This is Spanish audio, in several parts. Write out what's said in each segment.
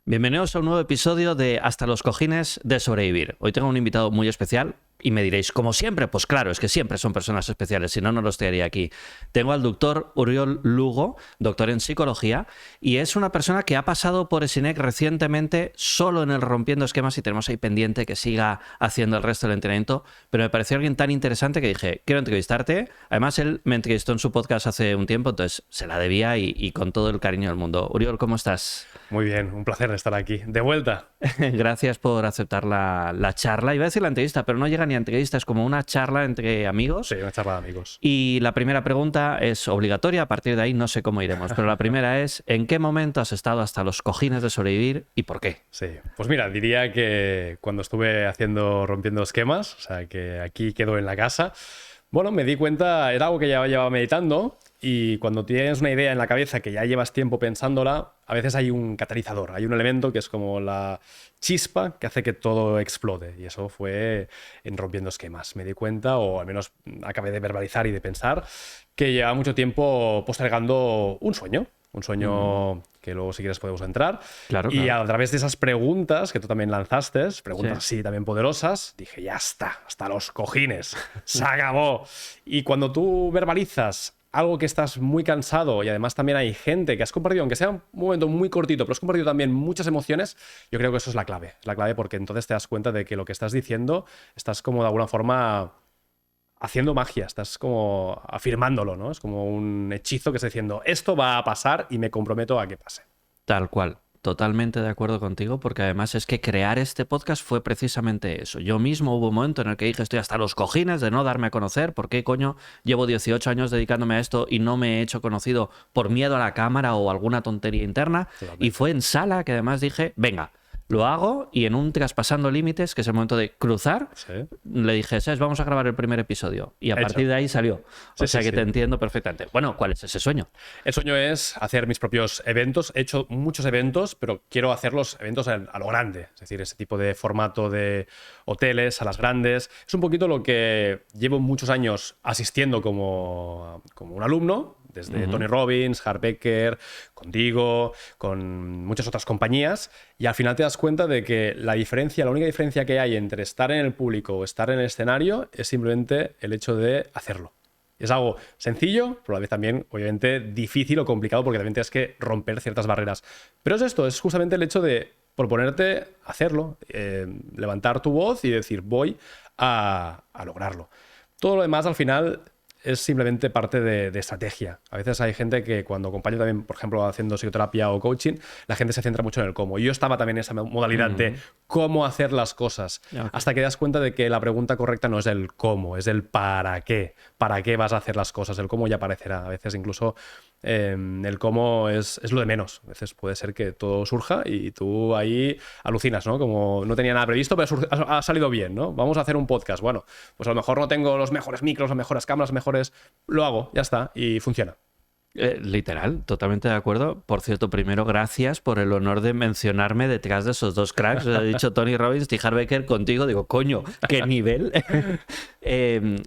Bienvenidos a un nuevo episodio de Hasta los cojines de sobrevivir. Hoy tengo un invitado muy especial y me diréis, como siempre, pues claro, es que siempre son personas especiales, si no, no los tendría aquí. Tengo al doctor Oriol Lugo, doctor en psicología, y es una persona que ha pasado por ESINEC recientemente solo en el Rompiendo Esquemas y tenemos ahí pendiente que siga haciendo el resto del entrenamiento, pero me pareció alguien tan interesante que dije, quiero entrevistarte. Además, él me entrevistó en su podcast hace un tiempo, entonces se la debía y con todo el cariño del mundo. Oriol, ¿cómo estás? Muy bien, un placer estar aquí. De vuelta. Gracias por aceptar la charla. Iba a decir la entrevista, pero no llega ni a entrevista, es como una charla entre amigos. Sí, una charla de amigos. Y la primera pregunta es obligatoria, a partir de ahí no sé cómo iremos, pero la primera es, ¿en qué momento has estado hasta los cojines de sobrevivir y por qué? Sí, pues mira, diría que cuando estuve rompiendo esquemas, o sea, que aquí quedó en la casa, bueno, me di cuenta, era algo que ya llevaba meditando. Y cuando tienes una idea en la cabeza que ya llevas tiempo pensándola, a veces hay un catalizador, hay un elemento que es como la chispa que hace que todo explote. Y eso fue en Rompiendo Esquemas. Me di cuenta, o al menos acabé de verbalizar y de pensar, que llevaba mucho tiempo postergando un sueño. Un sueño que luego, si quieres, podemos entrar. Claro, y claro. a través de esas preguntas que tú también lanzaste, preguntas así también poderosas, dije, ya está, hasta los cojines, se acabó. Y cuando tú verbalizas algo que estás muy cansado y además también hay gente que has compartido, aunque sea un momento muy cortito, pero has compartido también muchas emociones, yo creo que eso es la clave. Es la clave porque entonces te das cuenta de que lo que estás diciendo estás como de alguna forma haciendo magia, estás como afirmándolo, ¿no? Es como un hechizo que está diciendo, esto va a pasar y me comprometo a que pase. Tal cual. Totalmente de acuerdo contigo, porque además es que crear este podcast fue precisamente eso. Yo mismo hubo un momento en el que dije, estoy hasta los cojines de no darme a conocer. ¿Por qué, coño, llevo 18 años dedicándome a esto y no me he hecho conocido por miedo a la cámara o alguna tontería interna? Totalmente. Y fue en sala que además dije, venga, lo hago, y en un traspasando límites, que es el momento de cruzar, Sí. le dije, ¿sabes? Vamos a grabar el primer episodio. Y a Hecho. partir de ahí salió. Sí, O sea sí, que sí. te entiendo perfectamente. Bueno, ¿cuál es ese sueño? El sueño es hacer mis propios eventos. He hecho muchos eventos, pero quiero hacer los eventos a lo grande. Es decir, ese tipo de formato de hoteles, salas grandes. Es un poquito lo que llevo muchos años asistiendo como un alumno, desde Tony Robbins, Hart Becker, contigo, con muchas otras compañías. Y al final te das cuenta de que la única diferencia que hay entre estar en el público o estar en el escenario es simplemente el hecho de hacerlo. Es algo sencillo, pero a la vez también, obviamente, difícil o complicado porque también tienes que romper ciertas barreras. Pero es esto, es justamente el hecho de proponerte hacerlo, levantar tu voz y decir, voy a lograrlo. Todo lo demás, al final, es simplemente parte de estrategia. A veces hay gente que cuando acompaño también, por ejemplo, haciendo psicoterapia o coaching, la gente se centra mucho en el cómo. Y yo estaba también en esa modalidad de cómo hacer las cosas. Okay. Hasta que te das cuenta de que la pregunta correcta no es el cómo, es el para qué. ¿Para qué vas a hacer las cosas? El cómo ya aparecerá. A veces incluso el cómo es lo de menos. A veces puede ser que todo surja y tú ahí alucinas, ¿no? Como no tenía nada previsto, pero ha salido bien, ¿no? Vamos a hacer un podcast. Bueno, pues a lo mejor no tengo los mejores micros, las mejores cámaras, las mejores... Lo hago, ya está, y funciona. Literal, totalmente de acuerdo. Por cierto, primero, gracias por el honor de mencionarme detrás de esos dos cracks. Ha dicho Tony Robbins y Hart Becker contigo. Digo, coño, ¿qué nivel?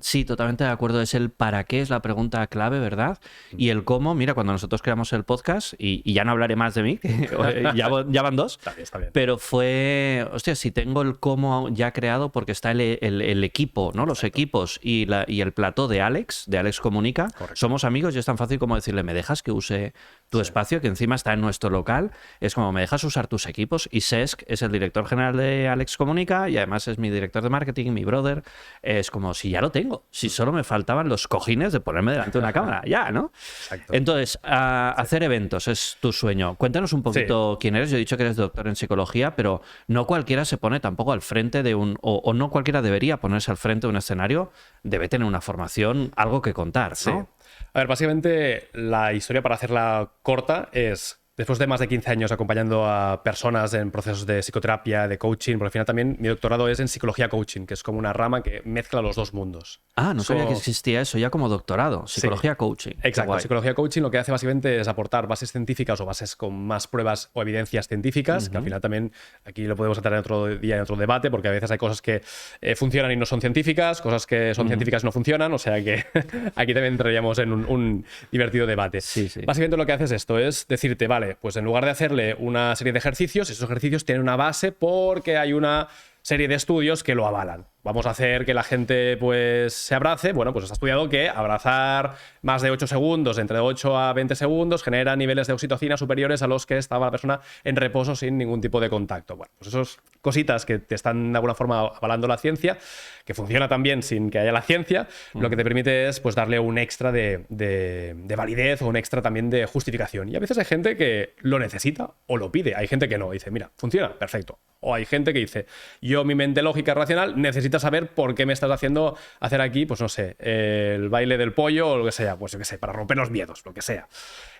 Sí, totalmente de acuerdo. Es el para qué, es la pregunta clave, ¿verdad? Y el cómo, mira, cuando nosotros creamos el podcast, y ya no hablaré más de mí, que ya van dos, Está bien. pero fue, hostia, si tengo el cómo ya creado, porque está el equipo, ¿no? Los equipos y el plató de Alex Comunica. Correcto. Somos amigos y es tan fácil como decirle, ¿me dejas que use tu espacio, que encima está en nuestro local? Es como, ¿me dejas usar tus equipos? Y Cesc es el director general de Alex Comunica y además es mi director de marketing, mi brother. Es como, si ya lo tengo, si solo me faltaban los cojines de ponerme delante de una cámara, ya, ¿no? Exacto. Entonces, hacer eventos es tu sueño. Cuéntanos un poquito quién eres. Yo he dicho que eres doctor en psicología, pero no cualquiera se pone tampoco al frente de o no cualquiera debería ponerse al frente de un escenario. Debe tener una formación, algo que contar, ¿no? Sí. A ver, básicamente la historia, para hacerla corta, es después de más de 15 años acompañando a personas en procesos de psicoterapia, de coaching, porque al final también mi doctorado es en psicología coaching, que es como una rama que mezcla los dos mundos. No sabía que existía eso ya como doctorado, psicología coaching. Exacto, psicología coaching lo que hace básicamente es aportar bases científicas o bases con más pruebas o evidencias científicas, que al final también aquí lo podemos entrar en otro día, en otro debate, porque a veces hay cosas que funcionan y no son científicas, cosas que son científicas y no funcionan, o sea que aquí también entraríamos en un divertido debate. Sí. Básicamente lo que hace es esto, es decirte, vale, vale, pues en lugar de hacerle una serie de ejercicios, esos ejercicios tienen una base porque hay una serie de estudios que lo avalan. Vamos a hacer que la gente pues se abrace. Bueno, pues está estudiado que abrazar más de 8 segundos, entre 8 a 20 segundos, genera niveles de oxitocina superiores a los que estaba la persona en reposo sin ningún tipo de contacto. Bueno, pues esas cositas que te están de alguna forma avalando la ciencia, que funciona también sin que haya la ciencia, lo que te permite es pues darle un extra de validez o un extra también de justificación. Y a veces hay gente que lo necesita o lo pide. Hay gente que no. Dice, mira, funciona, perfecto. O hay gente que dice, yo, mi mente lógica racional, necesita saber por qué me estás haciendo hacer aquí, pues no sé, el baile del pollo o lo que sea, pues yo qué sé, para romper los miedos, lo que sea.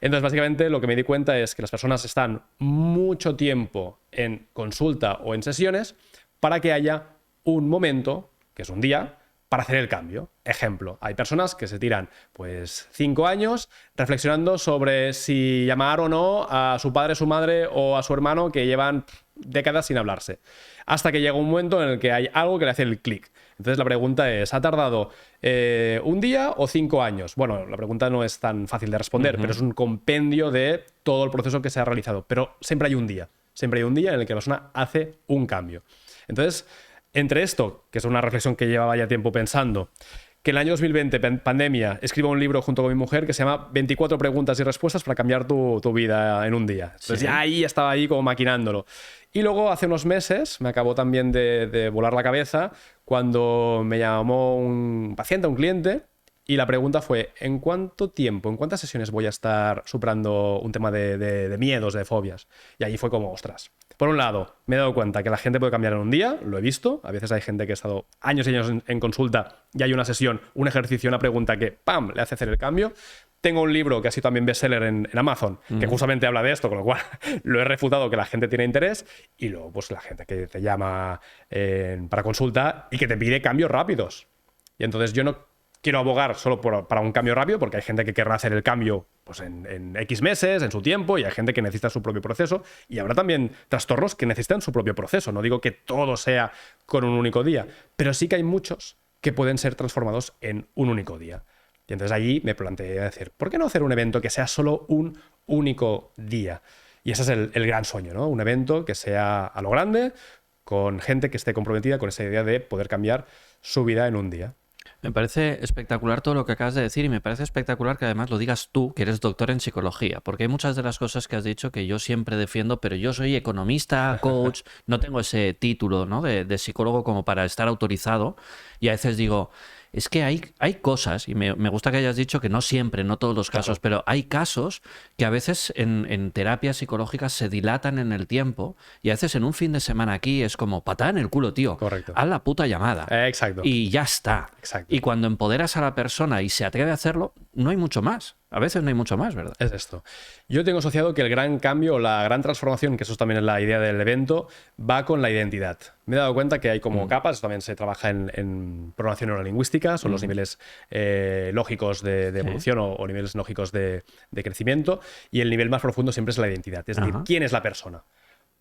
Entonces, básicamente, lo que me di cuenta es que las personas están mucho tiempo en consulta o en sesiones para que haya un momento, que es un día, para hacer el cambio. Ejemplo, hay personas que se tiran pues 5 años reflexionando sobre si llamar o no a su padre, su madre o a su hermano que llevan décadas sin hablarse. Hasta que llega un momento en el que hay algo que le hace el clic. Entonces la pregunta es, ¿ha tardado un día o 5 años? Bueno, la pregunta no es tan fácil de responder, pero es un compendio de todo el proceso que se ha realizado. Pero siempre hay un día. Siempre hay un día en el que la persona hace un cambio. Entonces, entre esto, que es una reflexión que llevaba ya tiempo pensando, que en el año 2020, pandemia, escribo un libro junto con mi mujer que se llama 24 preguntas y respuestas para cambiar tu vida en un día. Entonces ya ahí estaba ahí como maquinándolo. Y luego hace unos meses me acabó también de volar la cabeza cuando me llamó un paciente, un cliente, y la pregunta fue, ¿en cuánto tiempo, en cuántas sesiones voy a estar superando un tema de miedos, de fobias? Y ahí fue como, ostras. Por un lado, me he dado cuenta que la gente puede cambiar en un día, lo he visto. A veces hay gente que ha estado años y años en consulta y hay una sesión, un ejercicio, una pregunta que ¡pam!, le hace hacer el cambio. Tengo un libro que ha sido también bestseller en Amazon, que justamente habla de esto, con lo cual lo he refutado que la gente tiene interés. Y luego, pues la gente que te llama para consulta y que te pide cambios rápidos. Y entonces yo no quiero abogar solo para un cambio rápido, porque hay gente que querrá hacer el cambio pues, en X meses, en su tiempo, y hay gente que necesita su propio proceso. Y habrá también trastornos que necesitan su propio proceso. No digo que todo sea con un único día, pero sí que hay muchos que pueden ser transformados en un único día. Y entonces allí me planteé decir, ¿por qué no hacer un evento que sea solo un único día? Y ese es el gran sueño, ¿no? Un evento que sea a lo grande, con gente que esté comprometida con esa idea de poder cambiar su vida en un día. Me parece espectacular todo lo que acabas de decir y me parece espectacular que además lo digas tú, que eres doctor en psicología, porque hay muchas de las cosas que has dicho que yo siempre defiendo, pero yo soy economista, coach, no tengo ese título, ¿no?, de psicólogo como para estar autorizado, y a veces digo, es que hay cosas, y me gusta que hayas dicho que no siempre, no todos los casos, pero hay casos que a veces en terapias psicológicas se dilatan en el tiempo y a veces en un fin de semana aquí es como patada en el culo, tío. Correcto. Haz la puta llamada. Exacto. Y ya está. Exacto. Y cuando empoderas a la persona y se atreve a hacerlo, no hay mucho más. A veces no hay mucho más, ¿verdad? Es esto. Yo tengo asociado que el gran cambio, la gran transformación, que eso también es la idea del evento, va con la identidad. Me he dado cuenta que hay como capas, también se trabaja en programación neurolingüística, son los niveles lógicos de evolución o niveles lógicos de crecimiento, y el nivel más profundo siempre es la identidad, es decir, ¿quién es la persona?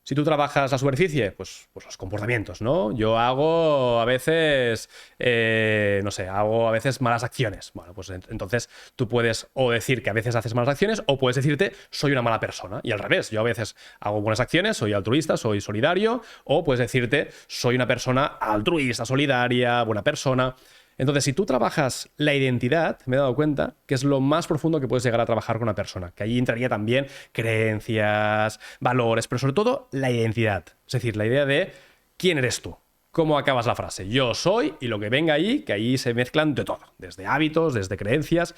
Si tú trabajas la superficie, pues los comportamientos, ¿no? Yo hago a veces, no sé, hago a veces malas acciones. Bueno, pues entonces tú puedes o decir que a veces haces malas acciones o puedes decirte soy una mala persona. Y al revés, yo a veces hago buenas acciones, soy altruista, soy solidario, o puedes decirte soy una persona altruista, solidaria, buena persona. Entonces, si tú trabajas la identidad, me he dado cuenta que es lo más profundo que puedes llegar a trabajar con una persona, que allí entraría también creencias, valores, pero sobre todo la identidad. Es decir, la idea de quién eres tú, cómo acabas la frase. Yo soy, y lo que venga ahí, que ahí se mezclan de todo, desde hábitos, desde creencias.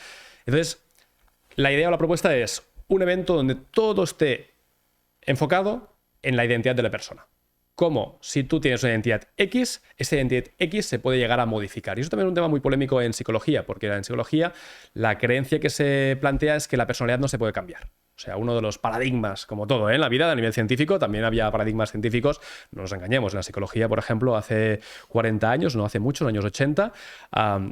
Entonces, la idea o la propuesta es un evento donde todo esté enfocado en la identidad de la persona. Como si tú tienes una identidad X, esa identidad X se puede llegar a modificar. Y eso también es un tema muy polémico en psicología, porque en psicología la creencia que se plantea es que la personalidad no se puede cambiar. O sea, uno de los paradigmas, como todo, en la vida, a nivel científico, también había paradigmas científicos, no nos engañemos, en la psicología, por ejemplo, hace 40 años, no hace mucho, en los años 80,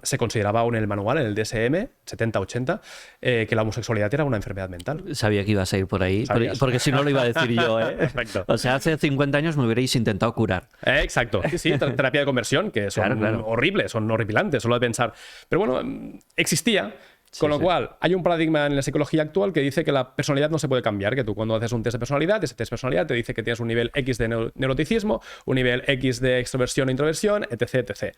se consideraba aún en el manual, en el DSM, 70-80, que la homosexualidad era una enfermedad mental. Sabía que ibas a ir por ahí, ¿Sabías? porque si no lo iba a decir yo, ¿eh? Perfecto. O sea, hace 50 años me hubierais intentado curar. Exacto. Sí, terapia de conversión, que son horribles, son horripilantes, solo de pensar. Pero bueno, existía. Con lo cual, hay un paradigma en la psicología actual que dice que la personalidad no se puede cambiar, que tú cuando haces un test de personalidad, ese test de personalidad te dice que tienes un nivel X de neuroticismo, un nivel X de extroversión o introversión, etc, etc.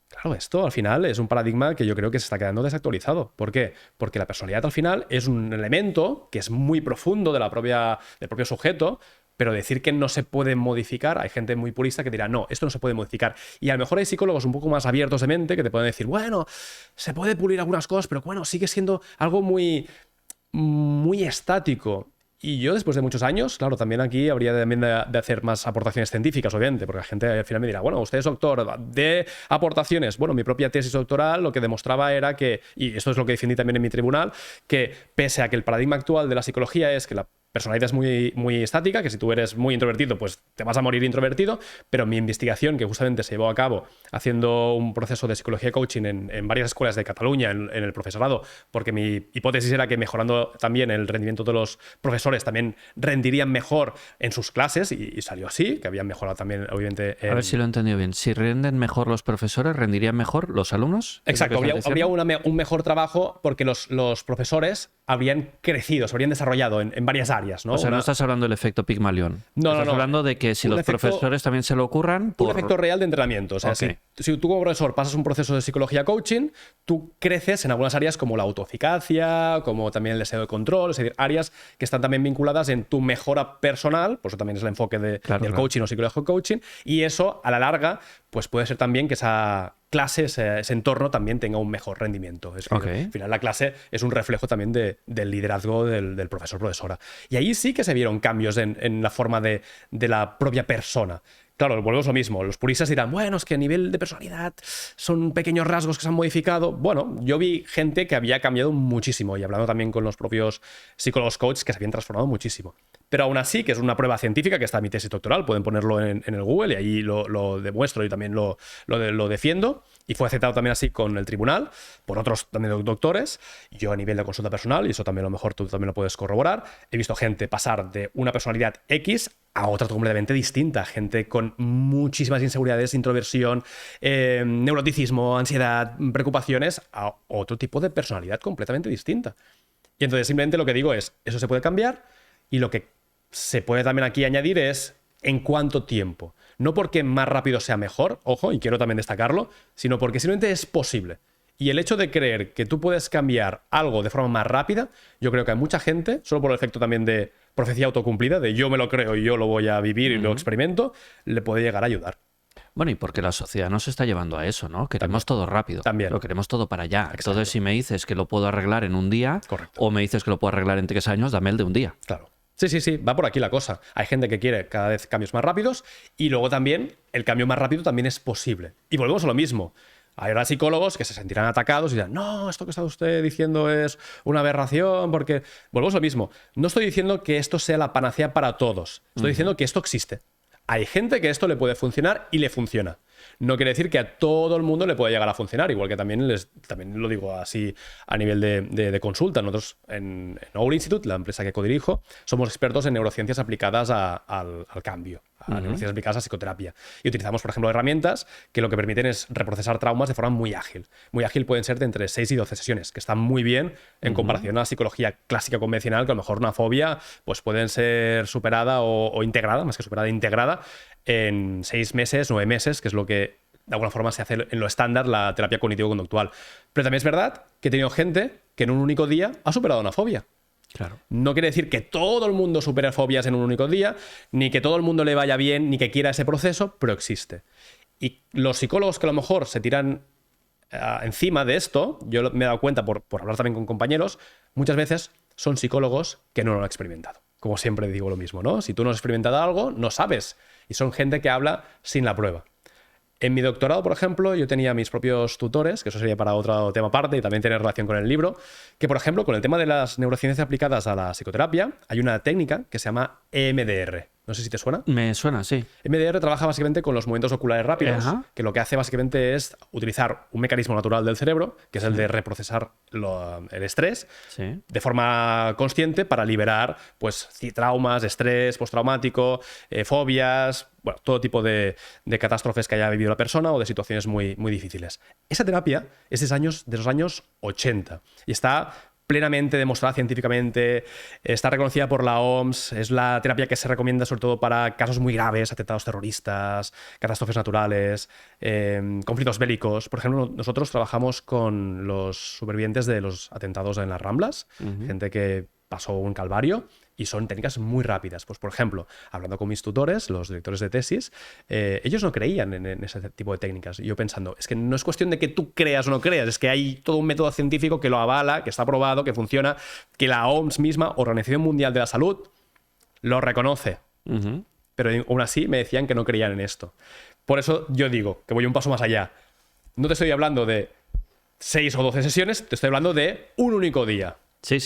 Claro, esto al final es un paradigma que yo creo que se está quedando desactualizado. ¿Por qué? Porque la personalidad al final es un elemento que es muy profundo del propio sujeto, pero decir que no se puede modificar, hay gente muy purista que dirá, no, esto no se puede modificar. Y a lo mejor hay psicólogos un poco más abiertos de mente que te pueden decir, bueno, se puede pulir algunas cosas, pero bueno, sigue siendo algo muy, muy estático. Y yo, después de muchos años, claro, también aquí habría también de hacer más aportaciones científicas, obviamente, porque la gente al final me dirá, bueno, usted es doctor de aportaciones. Bueno, mi propia tesis doctoral lo que demostraba era que, y esto es lo que defendí también en mi tribunal, que pese a que el paradigma actual de la psicología es que la personalidad es muy, muy estática, que si tú eres muy introvertido, pues te vas a morir introvertido, pero mi investigación, que justamente se llevó a cabo haciendo un proceso de psicología y coaching en varias escuelas de Cataluña, en el profesorado, porque mi hipótesis era que mejorando también el rendimiento de los profesores también rendirían mejor en sus clases, y salió así, que habían mejorado también, obviamente. A ver si lo he entendido bien. Si rinden mejor los profesores, ¿rendirían mejor los alumnos? Exacto, habría un mejor trabajo porque los profesores habrían crecido, se habrían desarrollado en varias áreas, ¿no? O sea, no estás hablando del efecto Pygmalion. Estás hablando de que si los profesores también se lo ocurran... Un efecto real de entrenamiento. O sea, si tú como profesor pasas un proceso de psicología coaching, tú creces en algunas áreas como la autoeficacia, como también el deseo de control, es decir, áreas que están también vinculadas en tu mejora personal, por eso también es el enfoque del coaching o psicología coaching, y eso, a la larga, pues puede ser también que esa clase, ese entorno también tenga un mejor rendimiento. Es decir, al final la clase es un reflejo también del liderazgo del profesor-profesora. Y ahí sí que se vieron cambios en la forma de la propia persona. Claro, volvemos lo mismo. Los puristas dirán, bueno, es que a nivel de personalidad son pequeños rasgos que se han modificado. Bueno, yo vi gente que había cambiado muchísimo y hablando también con los propios psicólogos coaches que se habían transformado muchísimo. Pero aún así, que es una prueba científica, que está en mi tesis doctoral, pueden ponerlo en el Google y ahí lo demuestro y también lo defiendo. Y fue aceptado también así con el tribunal, por otros también doctores. Yo a nivel de consulta personal, y eso también a lo mejor tú también lo puedes corroborar, he visto gente pasar de una personalidad X a otra completamente distinta. Gente con muchísimas inseguridades, introversión, neuroticismo, ansiedad, preocupaciones, a otro tipo de personalidad completamente distinta. Y entonces simplemente lo que digo es, eso se puede cambiar, y lo que se puede también aquí añadir es en cuánto tiempo. No porque más rápido sea mejor, ojo, y quiero también destacarlo, sino porque simplemente es posible. Y el hecho de creer que tú puedes cambiar algo de forma más rápida, yo creo que hay mucha gente, solo por el efecto también de profecía autocumplida, de yo me lo creo y yo lo voy a vivir y lo experimento, le puede llegar a ayudar. Bueno, y porque la sociedad nos está llevando a eso, ¿no? Queremos todo rápido. También. Lo queremos todo para allá. Exacto. Entonces, si me dices que lo puedo arreglar en un día, correcto, o me dices que lo puedo arreglar en 3 años, dame el de un día. Claro. Sí, va por aquí la cosa. Hay gente que quiere cada vez cambios más rápidos y luego también el cambio más rápido también es posible. Y volvemos a lo mismo. Hay ahora psicólogos que se sentirán atacados y dirán, no, esto que está usted diciendo es una aberración, porque... Volvemos a lo mismo. No estoy diciendo que esto sea la panacea para todos. Estoy diciendo que esto existe. Hay gente que esto le puede funcionar y le funciona. No quiere decir que a todo el mundo le pueda llegar a funcionar, igual que también lo digo así a nivel de consulta. Nosotros en Owl Institute, la empresa que codirijo, somos expertos en neurociencias aplicadas al cambio, a neurociencias aplicadas a psicoterapia. Y utilizamos, por ejemplo, herramientas que lo que permiten es reprocesar traumas de forma muy ágil. Muy ágil pueden ser de entre 6 y 12 sesiones, que están muy bien en comparación a la psicología clásica convencional, que a lo mejor una fobia pues pueden ser superada o integrada, más que superada, integrada en 6 meses, 9 meses, que es lo que de alguna forma se hace en lo estándar la terapia cognitivo-conductual. Pero también es verdad que he tenido gente que en un único día ha superado una fobia. Claro. No quiere decir que todo el mundo supere fobias en un único día, ni que todo el mundo le vaya bien, ni que quiera ese proceso, pero existe. Y los psicólogos que a lo mejor se tiran encima de esto, yo me he dado cuenta por hablar también con compañeros, muchas veces son psicólogos que no lo han experimentado. Como siempre digo lo mismo, ¿no? Si tú no has experimentado algo, no sabes. Y son gente que habla sin la prueba. En mi doctorado, por ejemplo, yo tenía mis propios tutores, que eso sería para otro tema aparte y también tiene relación con el libro, que, por ejemplo, con el tema de las neurociencias aplicadas a la psicoterapia, hay una técnica que se llama EMDR. No sé si te suena. Me suena, sí. MDR trabaja básicamente con los movimientos oculares rápidos, que lo que hace básicamente es utilizar un mecanismo natural del cerebro, que es el de reprocesar el estrés de forma consciente para liberar pues, traumas, estrés postraumático, fobias, bueno, todo tipo de catástrofes que haya vivido la persona o de situaciones muy, muy difíciles. Esa terapia es de los años 80 y está plenamente demostrada científicamente, está reconocida por la OMS, es la terapia que se recomienda sobre todo para casos muy graves, atentados terroristas, catástrofes naturales, conflictos bélicos. Por ejemplo, nosotros trabajamos con los supervivientes de los atentados en las Ramblas, gente que pasó un calvario, y son técnicas muy rápidas. Pues, por ejemplo, hablando con mis tutores, los directores de tesis, ellos no creían en ese tipo de técnicas. Y yo pensando, es que no es cuestión de que tú creas o no creas, es que hay todo un método científico que lo avala, que está probado, que funciona, que la OMS misma, Organización Mundial de la Salud, lo reconoce. Pero aún así me decían que no creían en esto. Por eso yo digo que voy un paso más allá. No te estoy hablando de 6 o 12 sesiones, te estoy hablando de un único día. Sí.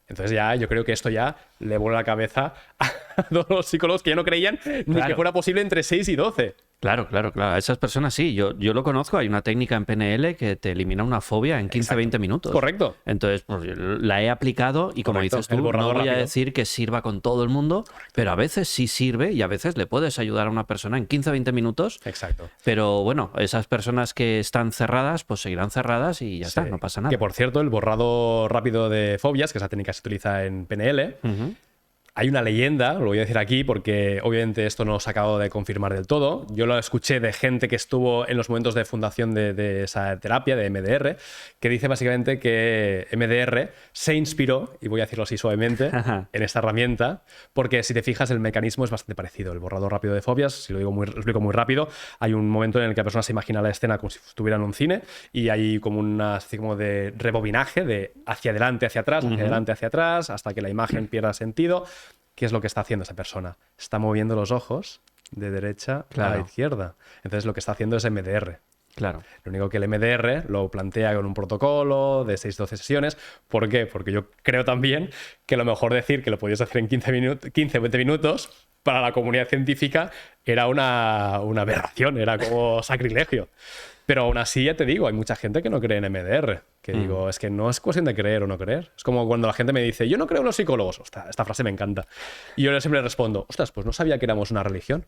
Entonces ya yo creo que esto ya le vuela la cabeza a todos los psicólogos que ya no creían ni que fuera posible entre 6 y 12. Claro. A esas personas sí. Yo lo conozco. Hay una técnica en PNL que te elimina una fobia en 15-20 minutos. Correcto. Entonces, pues, la he aplicado y como dices tú, no voy a decir que sirva con todo el mundo, pero a veces sí sirve y a veces le puedes ayudar a una persona en 15-20 minutos. Exacto. Pero bueno, esas personas que están cerradas, pues seguirán cerradas y ya está, no pasa nada. Que por cierto, el borrado rápido de fobias, que esa técnica se utiliza en PNL, hay una leyenda, lo voy a decir aquí porque obviamente esto no se ha acabado de confirmar del todo. Yo lo escuché de gente que estuvo en los momentos de fundación de esa terapia, de MDR, que dice básicamente que MDR se inspiró, y voy a decirlo así suavemente, en esta herramienta, porque si te fijas el mecanismo es bastante parecido. El borrador rápido de fobias, si lo explico muy rápido, hay un momento en el que la persona se imagina la escena como si estuviera en un cine y hay como una especie como de rebobinaje de hacia adelante, hacia atrás, hacia adelante, hacia atrás, hasta que la imagen pierda sentido. ¿Qué es lo que está haciendo esa persona? Está moviendo los ojos de derecha a la izquierda. Entonces lo que está haciendo es MDR. Claro. Lo único que el MDR lo plantea con un protocolo de 6-12 sesiones. ¿Por qué? Porque yo creo también que lo mejor decir que lo podías hacer en 15-20 minutos para la comunidad científica era una aberración, era como sacrilegio. Pero aún así, ya te digo, hay mucha gente que no cree en MDR. Que digo, es que no es cuestión de creer o no creer. Es como cuando la gente me dice, yo no creo en los psicólogos. Ostras, esta frase me encanta. Y yo siempre respondo, ostras, pues no sabía que éramos una religión.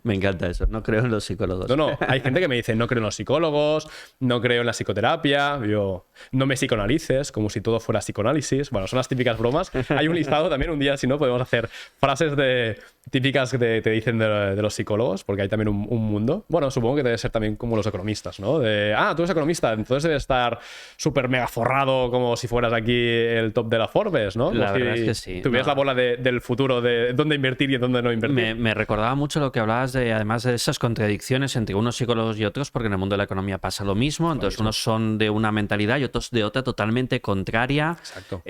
Me encanta eso, no creo en los psicólogos. No, hay gente que me dice, no creo en los psicólogos, no creo en la psicoterapia, yo, no me psicoanalices, como si todo fuera psicoanálisis. Bueno, son las típicas bromas. Hay un listado también, un día, si no, podemos hacer frases típicas que te dicen de los psicólogos, porque hay también un mundo. Bueno, supongo que debe ser también como los economistas, ¿no? Tú eres economista, entonces debes estar súper mega forrado como si fueras aquí el top de la Forbes, ¿no? La verdad es que sí. Tuvieras la bola del futuro, de dónde invertir y en dónde no invertir. Me recordaba mucho lo que hablabas además de esas contradicciones entre unos psicólogos y otros, porque en el mundo de la economía pasa lo mismo. Entonces, unos son de una mentalidad y otros de otra totalmente contraria. Exacto.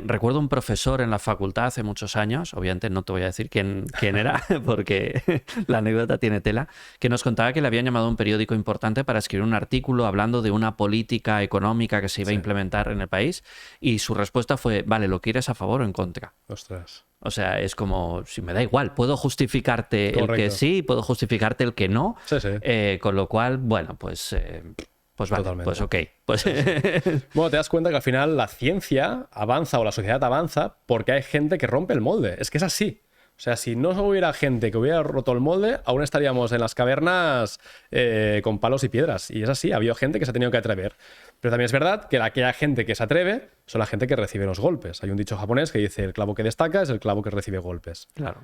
Recuerdo un profesor en la facultad hace muchos años, obviamente no te voy a decir quién era, porque la anécdota tiene tela, que nos contaba que le habían llamado a un periódico importante para escribir un artículo hablando de una política económica que se iba a implementar en el país, y su respuesta fue, vale, ¿lo quieres a favor o en contra? Ostras. O sea, es como, si me da igual, puedo justificarte Correcto. el que sí, puedo justificarte el que no. Sí. Con lo cual, bueno, pues vale, Totalmente. pues ok. Pues... Bueno, te das cuenta que al final la ciencia avanza o la sociedad avanza porque hay gente que rompe el molde. Es que es así. O sea, si no hubiera gente que hubiera roto el molde, aún estaríamos en las cavernas con palos y piedras. Y es así, ha habido gente que se ha tenido que atrever. Pero también es verdad que aquella gente que se atreve son la gente que recibe los golpes. Hay un dicho japonés que dice, el clavo que destaca es el clavo que recibe golpes. Claro.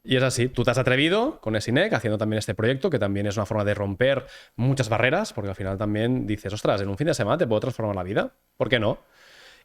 Y es así, tú te has atrevido con SINEC haciendo también este proyecto, que también es una forma de romper muchas barreras, porque al final también dices, ostras, en un fin de semana te puedo transformar la vida. ¿Por qué no?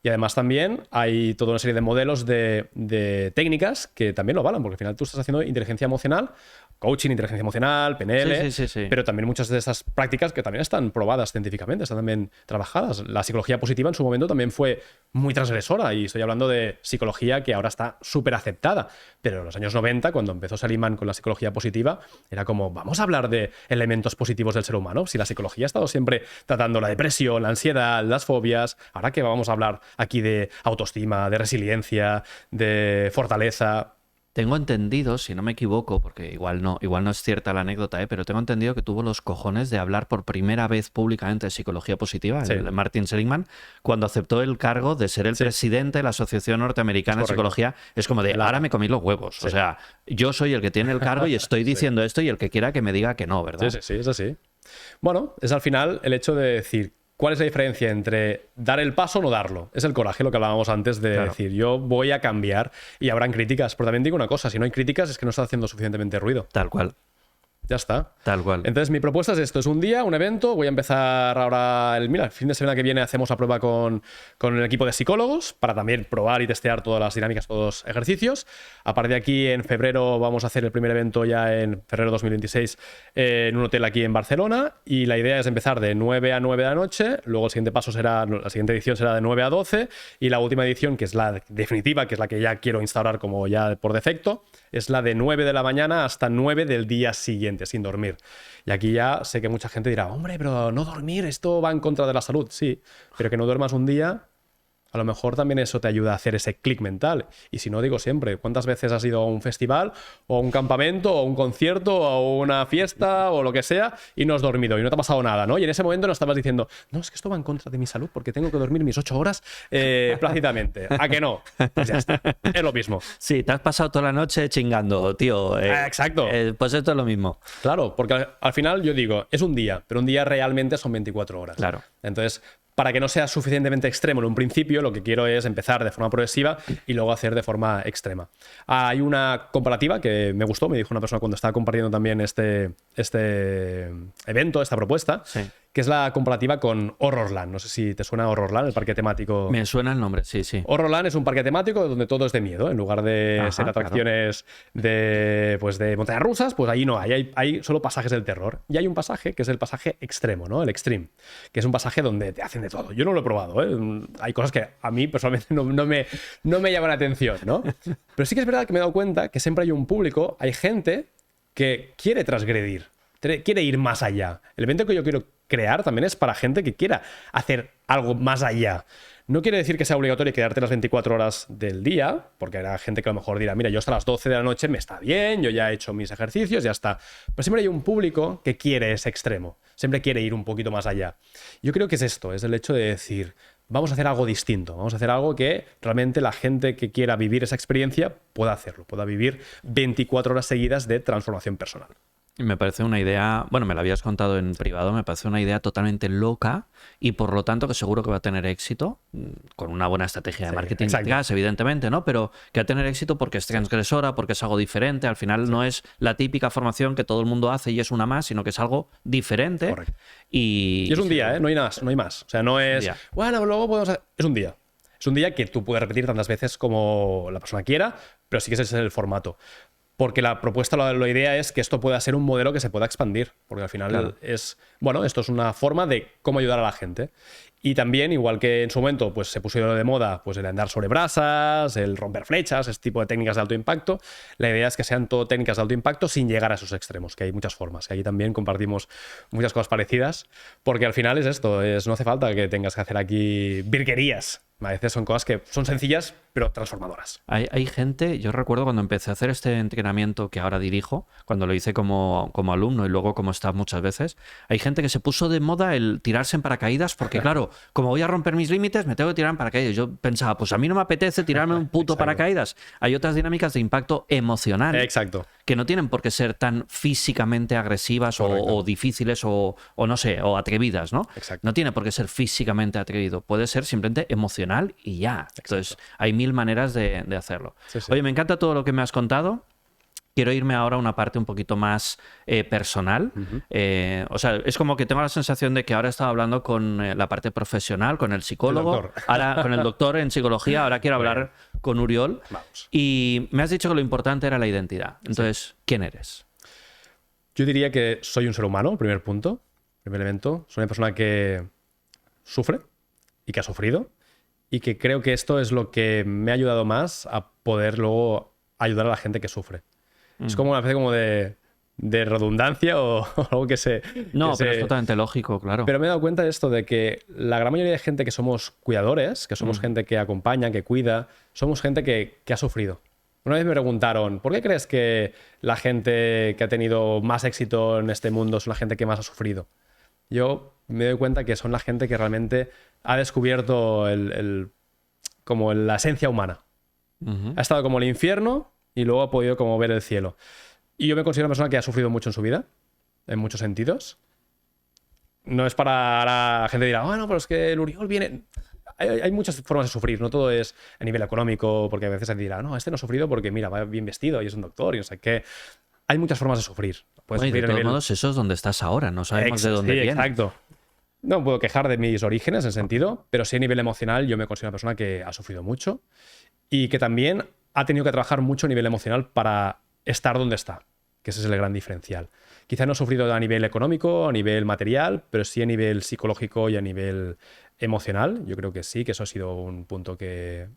Y además también hay toda una serie de modelos de técnicas que también lo avalan, porque al final tú estás haciendo inteligencia emocional, coaching, inteligencia emocional, PNL, Sí. pero también muchas de esas prácticas que también están probadas científicamente, están también trabajadas. La psicología positiva en su momento también fue muy transgresora, y estoy hablando de psicología que ahora está súper aceptada, pero en los años 90, cuando empezó Seligman con la psicología positiva, era como, vamos a hablar de elementos positivos del ser humano, si la psicología ha estado siempre tratando la depresión, la ansiedad, las fobias, ahora que vamos a hablar aquí de autoestima, de resiliencia, de fortaleza. Tengo entendido, si no me equivoco, porque igual no es cierta la anécdota, pero tengo entendido que tuvo los cojones de hablar por primera vez públicamente de psicología positiva, el Martin Seligman, cuando aceptó el cargo de ser el presidente de la Asociación Norteamericana de Psicología. Es como de, ahora me comí los huevos. O sea, yo soy el que tiene el cargo y estoy diciendo esto, y el que quiera que me diga que no, ¿verdad? Sí, es así. Bueno, es al final el hecho de decir, ¿cuál es la diferencia entre dar el paso o no darlo? Es el coraje, lo que hablábamos antes de decir, yo voy a cambiar y habrán críticas. Pero también digo una cosa, si no hay críticas es que no estás haciendo suficientemente ruido. Tal cual. Ya está. Tal cual. Entonces, mi propuesta es esto: es un día, un evento. Voy a empezar ahora. El fin de semana que viene hacemos la prueba con el equipo de psicólogos para también probar y testear todas las dinámicas, todos los ejercicios. A partir de aquí, en febrero, vamos a hacer el primer evento ya en febrero de 2026 en un hotel aquí en Barcelona. Y la idea es empezar de 9 a 9 de la noche. Luego, el siguiente paso será, la siguiente edición será de 9 a 12. Y la última edición, que es la definitiva, que es la que ya quiero instaurar como ya por defecto, es la de 9 de la mañana hasta 9 del día siguiente, sin dormir. Y aquí ya sé que mucha gente dirá, hombre, pero no dormir, esto va en contra de la salud. Sí, pero que no duermas un día, a lo mejor también eso te ayuda a hacer ese clic mental. Y si no, digo siempre, ¿cuántas veces has ido a un festival o a un campamento o a un concierto o a una fiesta o lo que sea y no has dormido y no te ha pasado nada, ¿no? Y en ese momento no estabas diciendo, no, es que esto va en contra de mi salud porque tengo que dormir mis 8 horas plácidamente. ¿A que no? Pues ya está. Es lo mismo. Sí, te has pasado toda la noche chingando, tío. Exacto. Pues esto es lo mismo. Claro, porque al final yo digo, es un día, pero un día realmente son 24 horas. Claro. Entonces, para que no sea suficientemente extremo en un principio, lo que quiero es empezar de forma progresiva y luego hacer de forma extrema. Hay una comparativa que me gustó, me dijo una persona cuando estaba compartiendo también este evento, esta propuesta, que es la comparativa con Horrorland. No sé si te suena Horrorland, el parque temático. Me suena el nombre, sí. Horrorland es un parque temático donde todo es de miedo. En lugar de ser atracciones de montañas rusas, pues ahí no hay solo pasajes del terror. Y hay un pasaje que es el pasaje extremo, ¿no? El extreme, que es un pasaje donde te hacen de todo. Yo no lo he probado, ¿eh? Hay cosas que a mí personalmente no me llaman la atención, ¿no? Pero sí que es verdad que me he dado cuenta que siempre hay un público, hay gente que quiere transgredir, quiere ir más allá. El evento que yo quiero crear también es para gente que quiera hacer algo más allá. No quiere decir que sea obligatorio quedarte las 24 horas del día, porque habrá gente que a lo mejor dirá, mira, yo hasta las 12 de la noche me está bien, yo ya he hecho mis ejercicios, ya está. Pero siempre hay un público que quiere ese extremo, siempre quiere ir un poquito más allá. Yo creo que es esto, es el hecho de decir, vamos a hacer algo distinto, vamos a hacer algo que realmente la gente que quiera vivir esa experiencia pueda hacerlo, pueda vivir 24 horas seguidas de transformación personal. Me parece una idea, bueno, me la habías contado en privado, me parece una idea totalmente loca y por lo tanto que seguro que va a tener éxito con una buena estrategia de marketing detrás, evidentemente, ¿no? Pero que va a tener éxito porque es transgresora, porque es algo diferente, al final no es la típica formación que todo el mundo hace y es una más, sino que es algo diferente. Correcto. Y es un día, ¿eh? No hay más. O sea, no es, bueno, luego podemos hacer... Es un día. Es un día que tú puedes repetir tantas veces como la persona quiera, pero sí que ese es el formato. Porque la propuesta, la idea es que esto pueda ser un modelo que se pueda expandir. Porque al final esto es una forma de cómo ayudar a la gente. Y también, igual que en su momento pues, se pusieron de moda pues, el andar sobre brasas, el romper flechas, este tipo de técnicas de alto impacto, la idea es que sean todo técnicas de alto impacto sin llegar a esos extremos, que hay muchas formas. Que ahí también compartimos muchas cosas parecidas. Porque al final es esto, no hace falta que tengas que hacer aquí virguerías. A veces son cosas que son sencillas, pero transformadoras. Hay gente, yo recuerdo cuando empecé a hacer este entrenamiento que ahora dirijo, cuando lo hice como alumno y luego como staff muchas veces, hay gente que se puso de moda el tirarse en paracaídas porque, claro, como voy a romper mis límites, me tengo que tirar en paracaídas. Yo pensaba, pues a mí no me apetece tirarme un puto paracaídas. Hay otras dinámicas de impacto emocional que no tienen por qué ser tan físicamente agresivas o difíciles o no sé, o atrevidas, ¿no? No tiene por qué ser físicamente atrevido, puede ser simplemente emocional y ya. Entonces, hay mil maneras de hacerlo. Oye, me encanta todo lo que me has contado. Quiero irme ahora a una parte un poquito más personal. O sea, es como que tengo la sensación de que ahora he estado hablando con la parte profesional, con el psicólogo, ahora con el doctor en psicología, ahora quiero hablar con Uriol. Vamos. Y me has dicho que lo importante era la identidad. Entonces, ¿quién eres? Yo diría que soy un ser humano, primer punto, primer elemento. Soy una persona que sufre y que ha sufrido. Y que creo que esto es lo que me ha ayudado más a poder luego ayudar a la gente que sufre. Es como una especie como de redundancia o algo que se... No, pero es totalmente lógico, claro. Pero me he dado cuenta de esto, de que la gran mayoría de gente que somos cuidadores, que somos gente que acompaña, que cuida, somos gente que ha sufrido. Una vez me preguntaron, ¿por qué crees que la gente que ha tenido más éxito en este mundo es la gente que más ha sufrido? Yo me doy cuenta que son la gente que realmente ha descubierto como la esencia humana. Ha estado como el infierno y luego ha podido como ver el cielo. Y yo me considero una persona que ha sufrido mucho en su vida, en muchos sentidos. No es para la gente dirá, bueno, pero es que el Uriol viene... Hay muchas formas de sufrir, no todo es a nivel económico, porque a veces se dirá, no, este no ha sufrido porque mira, va bien vestido y es un doctor y no sé qué. Hay muchas formas de sufrir. Puedes Bueno, y sufrir de a todos nivel... modos, eso es donde estás ahora, no sabemos de dónde Sí, viene. exacto. No me puedo quejar de mis orígenes en ese sentido, pero sí a nivel emocional yo me considero una persona que ha sufrido mucho y que también ha tenido que trabajar mucho a nivel emocional para estar donde está, que ese es el gran diferencial. Quizá no he sufrido a nivel económico, a nivel material, pero sí a nivel psicológico y a nivel emocional. Yo creo que sí, que eso ha sido un punto que...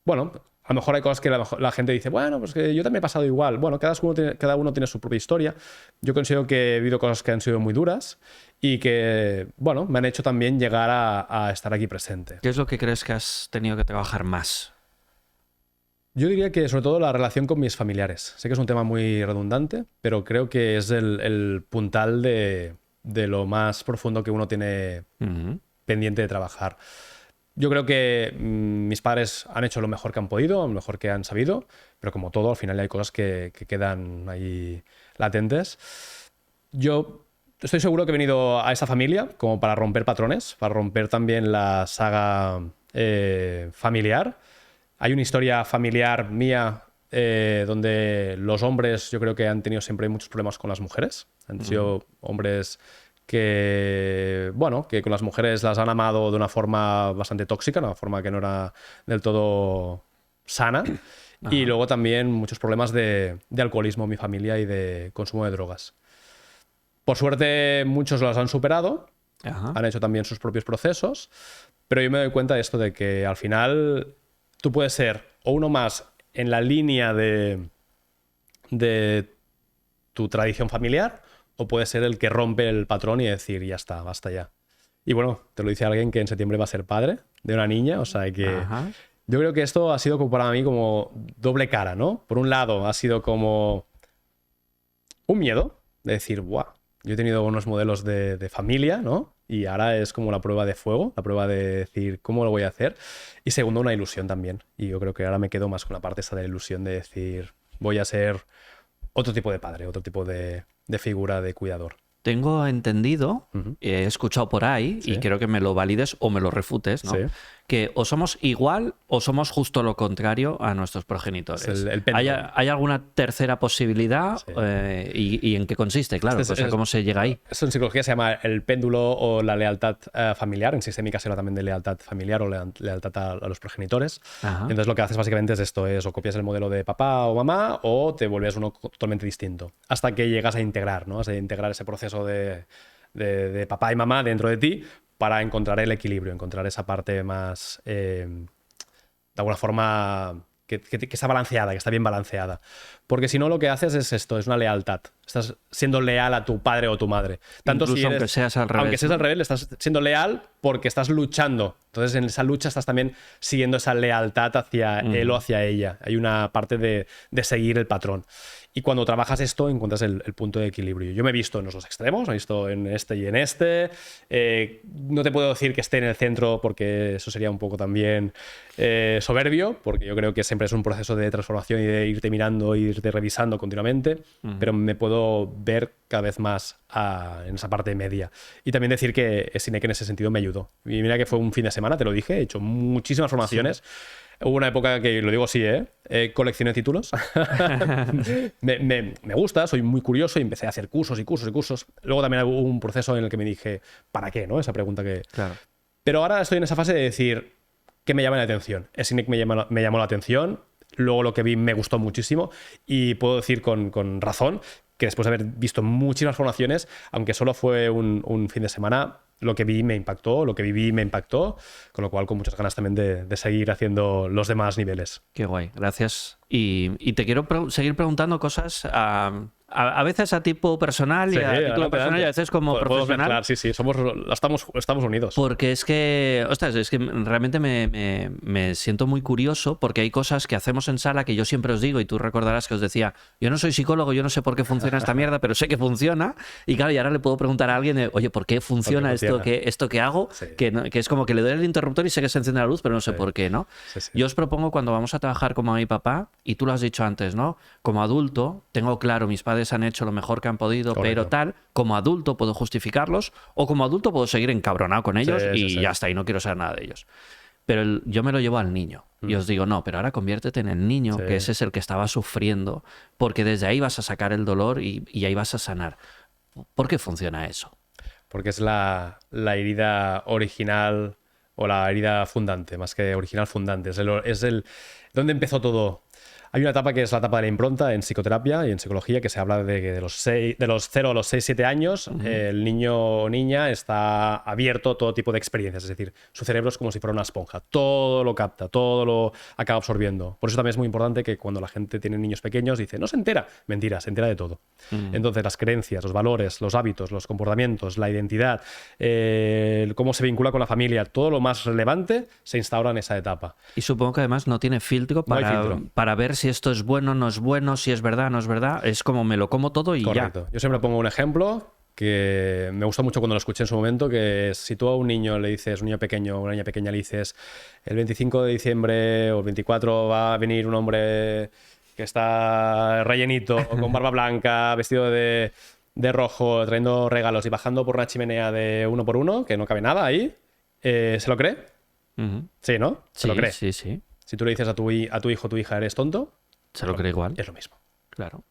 Bueno, a lo mejor hay cosas que la gente dice, bueno, pues que yo también he pasado igual. Bueno, cada uno tiene su propia historia. Yo considero que he vivido cosas que han sido muy duras y que, bueno, me han hecho también llegar a estar aquí presente. ¿Qué es lo que crees que has tenido que trabajar más? Yo diría que sobre todo la relación con mis familiares. Sé que es un tema muy redundante, pero creo que es el puntal de lo más profundo que uno tiene pendiente de trabajar. Yo creo que mis padres han hecho lo mejor que han podido, lo mejor que han sabido, pero como todo, al final hay cosas que quedan ahí latentes. Yo estoy seguro que he venido a esta familia como para romper patrones, para romper también la saga familiar. Hay una historia familiar mía donde los hombres yo creo que han tenido siempre muchos problemas con las mujeres. Han sido hombres que, bueno, que con las mujeres las han amado de una forma bastante tóxica, una forma que no era del todo sana. Y luego también muchos problemas de alcoholismo en mi familia y de consumo de drogas. Por suerte muchos los han superado, han hecho también sus propios procesos, pero yo me doy cuenta de esto, de que al final tú puedes ser o uno más en la línea de tu tradición familiar, o puede ser el que rompe el patrón y decir, ya está, basta ya. Y bueno, te lo dice alguien que en septiembre va a ser padre de una niña, o sea que yo creo que esto ha sido como para mí como doble cara, ¿no? Por un lado ha sido como un miedo de decir, ¡buah! Yo he tenido unos modelos de familia, ¿no? Y ahora es como la prueba de fuego, la prueba de decir, ¿cómo lo voy a hacer? Y segundo, una ilusión también. Y yo creo que ahora me quedo más con la parte esta de la ilusión de decir, voy a ser otro tipo de padre, otro tipo de figura de cuidador. Tengo entendido, he escuchado por ahí, y quiero que me lo valides o me lo refutes, ¿no? Sí. Que o somos igual o somos justo lo contrario a nuestros progenitores. Es el péndulo. ¿Hay alguna tercera posibilidad? Sí. ¿Y en qué consiste? Claro, ¿cómo se llega ahí? Eso en psicología se llama el péndulo o la lealtad familiar. En sistémica se habla también de lealtad familiar o lealtad a los progenitores. Entonces lo que haces básicamente es esto, es o copias el modelo de papá o mamá o te vuelves uno totalmente distinto. Hasta que llegas a integrar, ¿no? A integrar ese proceso de papá y mamá dentro de ti para encontrar el equilibrio, encontrar esa parte más, de alguna forma, que está balanceada, que está bien balanceada. Porque si no, lo que haces es esto, es una lealtad. Estás siendo leal a tu padre o tu madre. Tanto Incluso si eres, aunque seas al revés. Aunque seas al revés, le estás siendo leal porque estás luchando. Entonces, en esa lucha estás también siguiendo esa lealtad hacia él o hacia ella. Hay una parte de seguir el patrón. Y cuando trabajas esto, encuentras el punto de equilibrio. Yo me he visto en los dos extremos, me he visto en este y en este. No te puedo decir que esté en el centro porque eso sería un poco también soberbio, porque yo creo que siempre es un proceso de transformación y de irte mirando e irte revisando continuamente, pero me puedo ver cada vez más en esa parte media. Y también decir que Sinek en ese sentido me ayudó. Y mira que fue un fin de semana, te lo dije, he hecho muchísimas formaciones. Sí. Hubo una época que, lo digo así, coleccioné títulos. me gusta, soy muy curioso y empecé a hacer cursos y cursos y cursos. Luego también hubo un proceso en el que me dije, ¿para qué? ¿No? Esa pregunta que... Claro. Pero ahora estoy en esa fase de decir, ¿qué me llama la atención? Sinek me llamó la atención, luego lo que vi me gustó muchísimo y puedo decir con razón que después de haber visto muchísimas formaciones, aunque solo fue un fin de semana, lo que vi me impactó, lo que viví me impactó, con lo cual con muchas ganas también de seguir haciendo los demás niveles. Qué guay, gracias. Y te quiero seguir preguntando cosas A veces a tipo personal y Sí, a título adelante, personal y a adelante. veces como Podemos profesional. mezclar, sí, sí, estamos unidos. Porque es que, ostras, es que realmente me siento muy curioso porque hay cosas que hacemos en sala que yo siempre os digo y tú recordarás que os decía, yo no soy psicólogo, yo no sé por qué funciona esta mierda, pero sé que funciona y claro, y ahora le puedo preguntar a alguien, oye, ¿por qué funciona, funciona? esto que hago? Sí. Que es como que le doy el interruptor y sé que se enciende la luz, pero no sé por qué, ¿no? Sí, sí. Yo os propongo cuando vamos a trabajar como mi papá, y tú lo has dicho antes, ¿no? Como adulto, tengo claro, mis padres han hecho lo mejor que han podido, Correcto. pero tal, como adulto puedo justificarlos o como adulto puedo seguir encabronado con ellos Sí, y sí, sí. ya está, y no quiero saber nada de ellos. Pero yo me lo llevo al niño y os digo, no, pero ahora conviértete en el niño, Sí. que ese es el que estaba sufriendo, porque desde ahí vas a sacar el dolor y ahí vas a sanar. ¿Por qué funciona eso? Porque es la herida original o la herida fundante, más que original fundante. Es el donde empezó todo. Hay una etapa que es la etapa de la impronta en psicoterapia y en psicología, que se habla de que de los 0 a los 6, 7 años el niño o niña está abierto a todo tipo de experiencias. Es decir, su cerebro es como si fuera una esponja. Todo lo capta, todo lo acaba absorbiendo. Por eso también es muy importante que cuando la gente tiene niños pequeños dice, no se entera. Mentira, se entera de todo. Entonces, las creencias, los valores, los hábitos, los comportamientos, la identidad, cómo se vincula con la familia, todo lo más relevante se instaura en esa etapa. Y supongo que además no tiene filtro No hay filtro. para ver si esto es bueno, no es bueno, si es verdad, no es verdad. Es como me lo como todo y Correcto. ya. Yo siempre pongo un ejemplo que me gusta mucho cuando lo escuché en su momento, que es, si tú a un niño le dices, un niño pequeño o una niña pequeña le dices, el 25 de diciembre o el 24 va a venir un hombre que está rellenito, con barba blanca, vestido de rojo, trayendo regalos y bajando por una chimenea de uno por uno, que no cabe nada ahí, ¿se lo cree? Ujú. Sí, ¿no? Se lo Sí, cree. sí, sí. Si tú le dices a tu hijo o tu hija, eres tonto, Se lo cree igual. es lo mismo. Claro.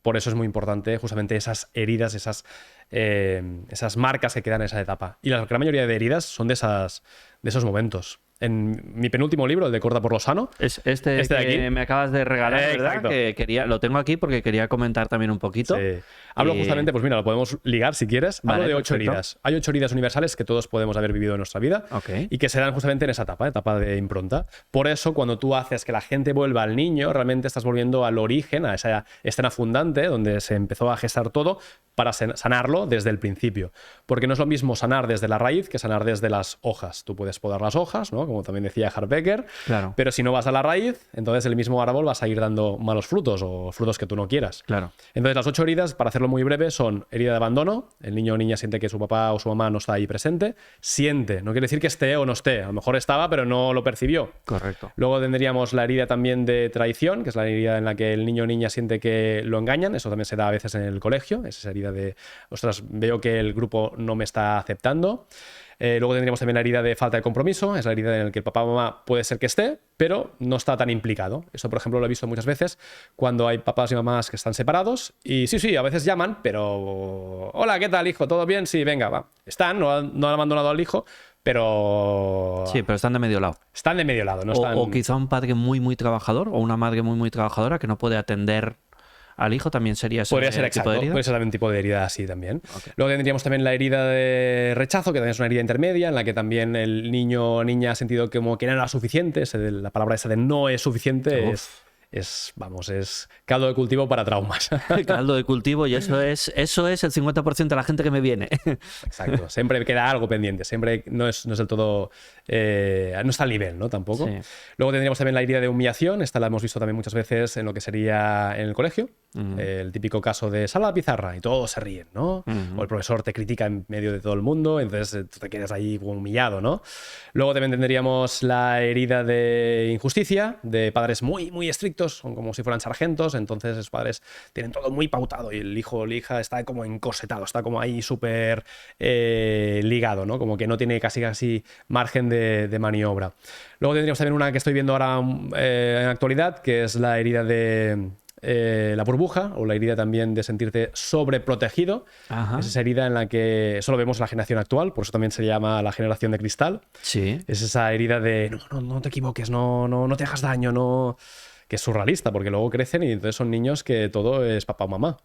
Por eso es muy importante justamente esas heridas, esas marcas que quedan en esa etapa. Y la gran mayoría de heridas son de esos momentos. En mi penúltimo libro, el de Corta por lo Sano, Es este de que aquí. me acabas de regalar, ¿verdad? Exacto. Que lo tengo aquí porque quería comentar también un poquito. Sí. Hablo justamente, pues mira, lo podemos ligar si quieres. Vale, Hablo de 8 perfecto. heridas. Hay 8 heridas universales que todos podemos haber vivido en nuestra vida Ok. y que se dan justamente en esa etapa de impronta. Por eso, cuando tú haces que la gente vuelva al niño, realmente estás volviendo al origen, a esa escena fundante donde se empezó a gestar todo para sanarlo desde el principio. Porque no es lo mismo sanar desde la raíz que sanar desde las hojas. Tú puedes podar las hojas, ¿no? Como también decía Harbecker, Claro. pero si no vas a la raíz, entonces el mismo árbol va a seguir dando malos frutos o frutos que tú no quieras. Claro. Entonces, las 8 heridas, para hacerlo muy breve, son herida de abandono. El niño o niña siente que su papá o su mamá no está ahí presente. Siente, no quiere decir que esté o no esté. A lo mejor estaba, pero no lo percibió. Correcto. Luego tendríamos la herida también de traición, que es la herida en la que el niño o niña siente que lo engañan. Eso también se da a veces en el colegio. Es esa herida de, ostras, veo que el grupo no me está aceptando. Luego tendríamos también la herida de falta de compromiso, es la herida en la que el papá o mamá puede ser que esté, pero no está tan implicado. Esto, por ejemplo, lo he visto muchas veces cuando hay papás y mamás que están separados y sí, a veces llaman, pero hola, ¿qué tal, hijo? ¿Todo bien? Sí, venga, va. Están, no han abandonado al hijo, pero Sí, pero están de medio lado. están de medio lado, no están... O quizá un padre muy, muy trabajador o una madre muy, muy trabajadora que no puede atender al hijo, también sería ese Podría ser tipo exacto, de herida. puede ser también un tipo de herida así también. Ok. Luego tendríamos también la herida de rechazo, que también es una herida intermedia, en la que también el niño o niña ha sentido como que no era suficiente. La palabra esa de no es suficiente Uf. es caldo de cultivo para traumas. Caldo de cultivo y eso es el 50% de la gente que me viene. Exacto. Siempre queda algo pendiente, siempre no es del todo... no está al nivel, ¿no? Tampoco. Sí. Luego tendríamos también la herida de humillación. Esta la hemos visto también muchas veces en lo que sería en el colegio. El típico caso de sal a la pizarra y todos se ríen, ¿no? O el profesor te critica en medio de todo el mundo, entonces tú te quedas ahí humillado, ¿no? Luego también tendríamos la herida de injusticia, de padres muy, muy estrictos, son como si fueran sargentos, entonces los padres tienen todo muy pautado y el hijo o la hija está como encorsetado, está como ahí súper ligado, ¿no? Como que no tiene casi margen de maniobra. Luego tendríamos también una que estoy viendo ahora en actualidad, que es la herida de la burbuja o la herida también de sentirte sobreprotegido. Ajá. Es esa herida en la que solo vemos la generación actual, por eso también se llama la generación de cristal. Sí. Es esa herida de no te equivoques, no te hagas daño, no... que es surrealista, porque luego crecen y entonces son niños que todo es papá o mamá.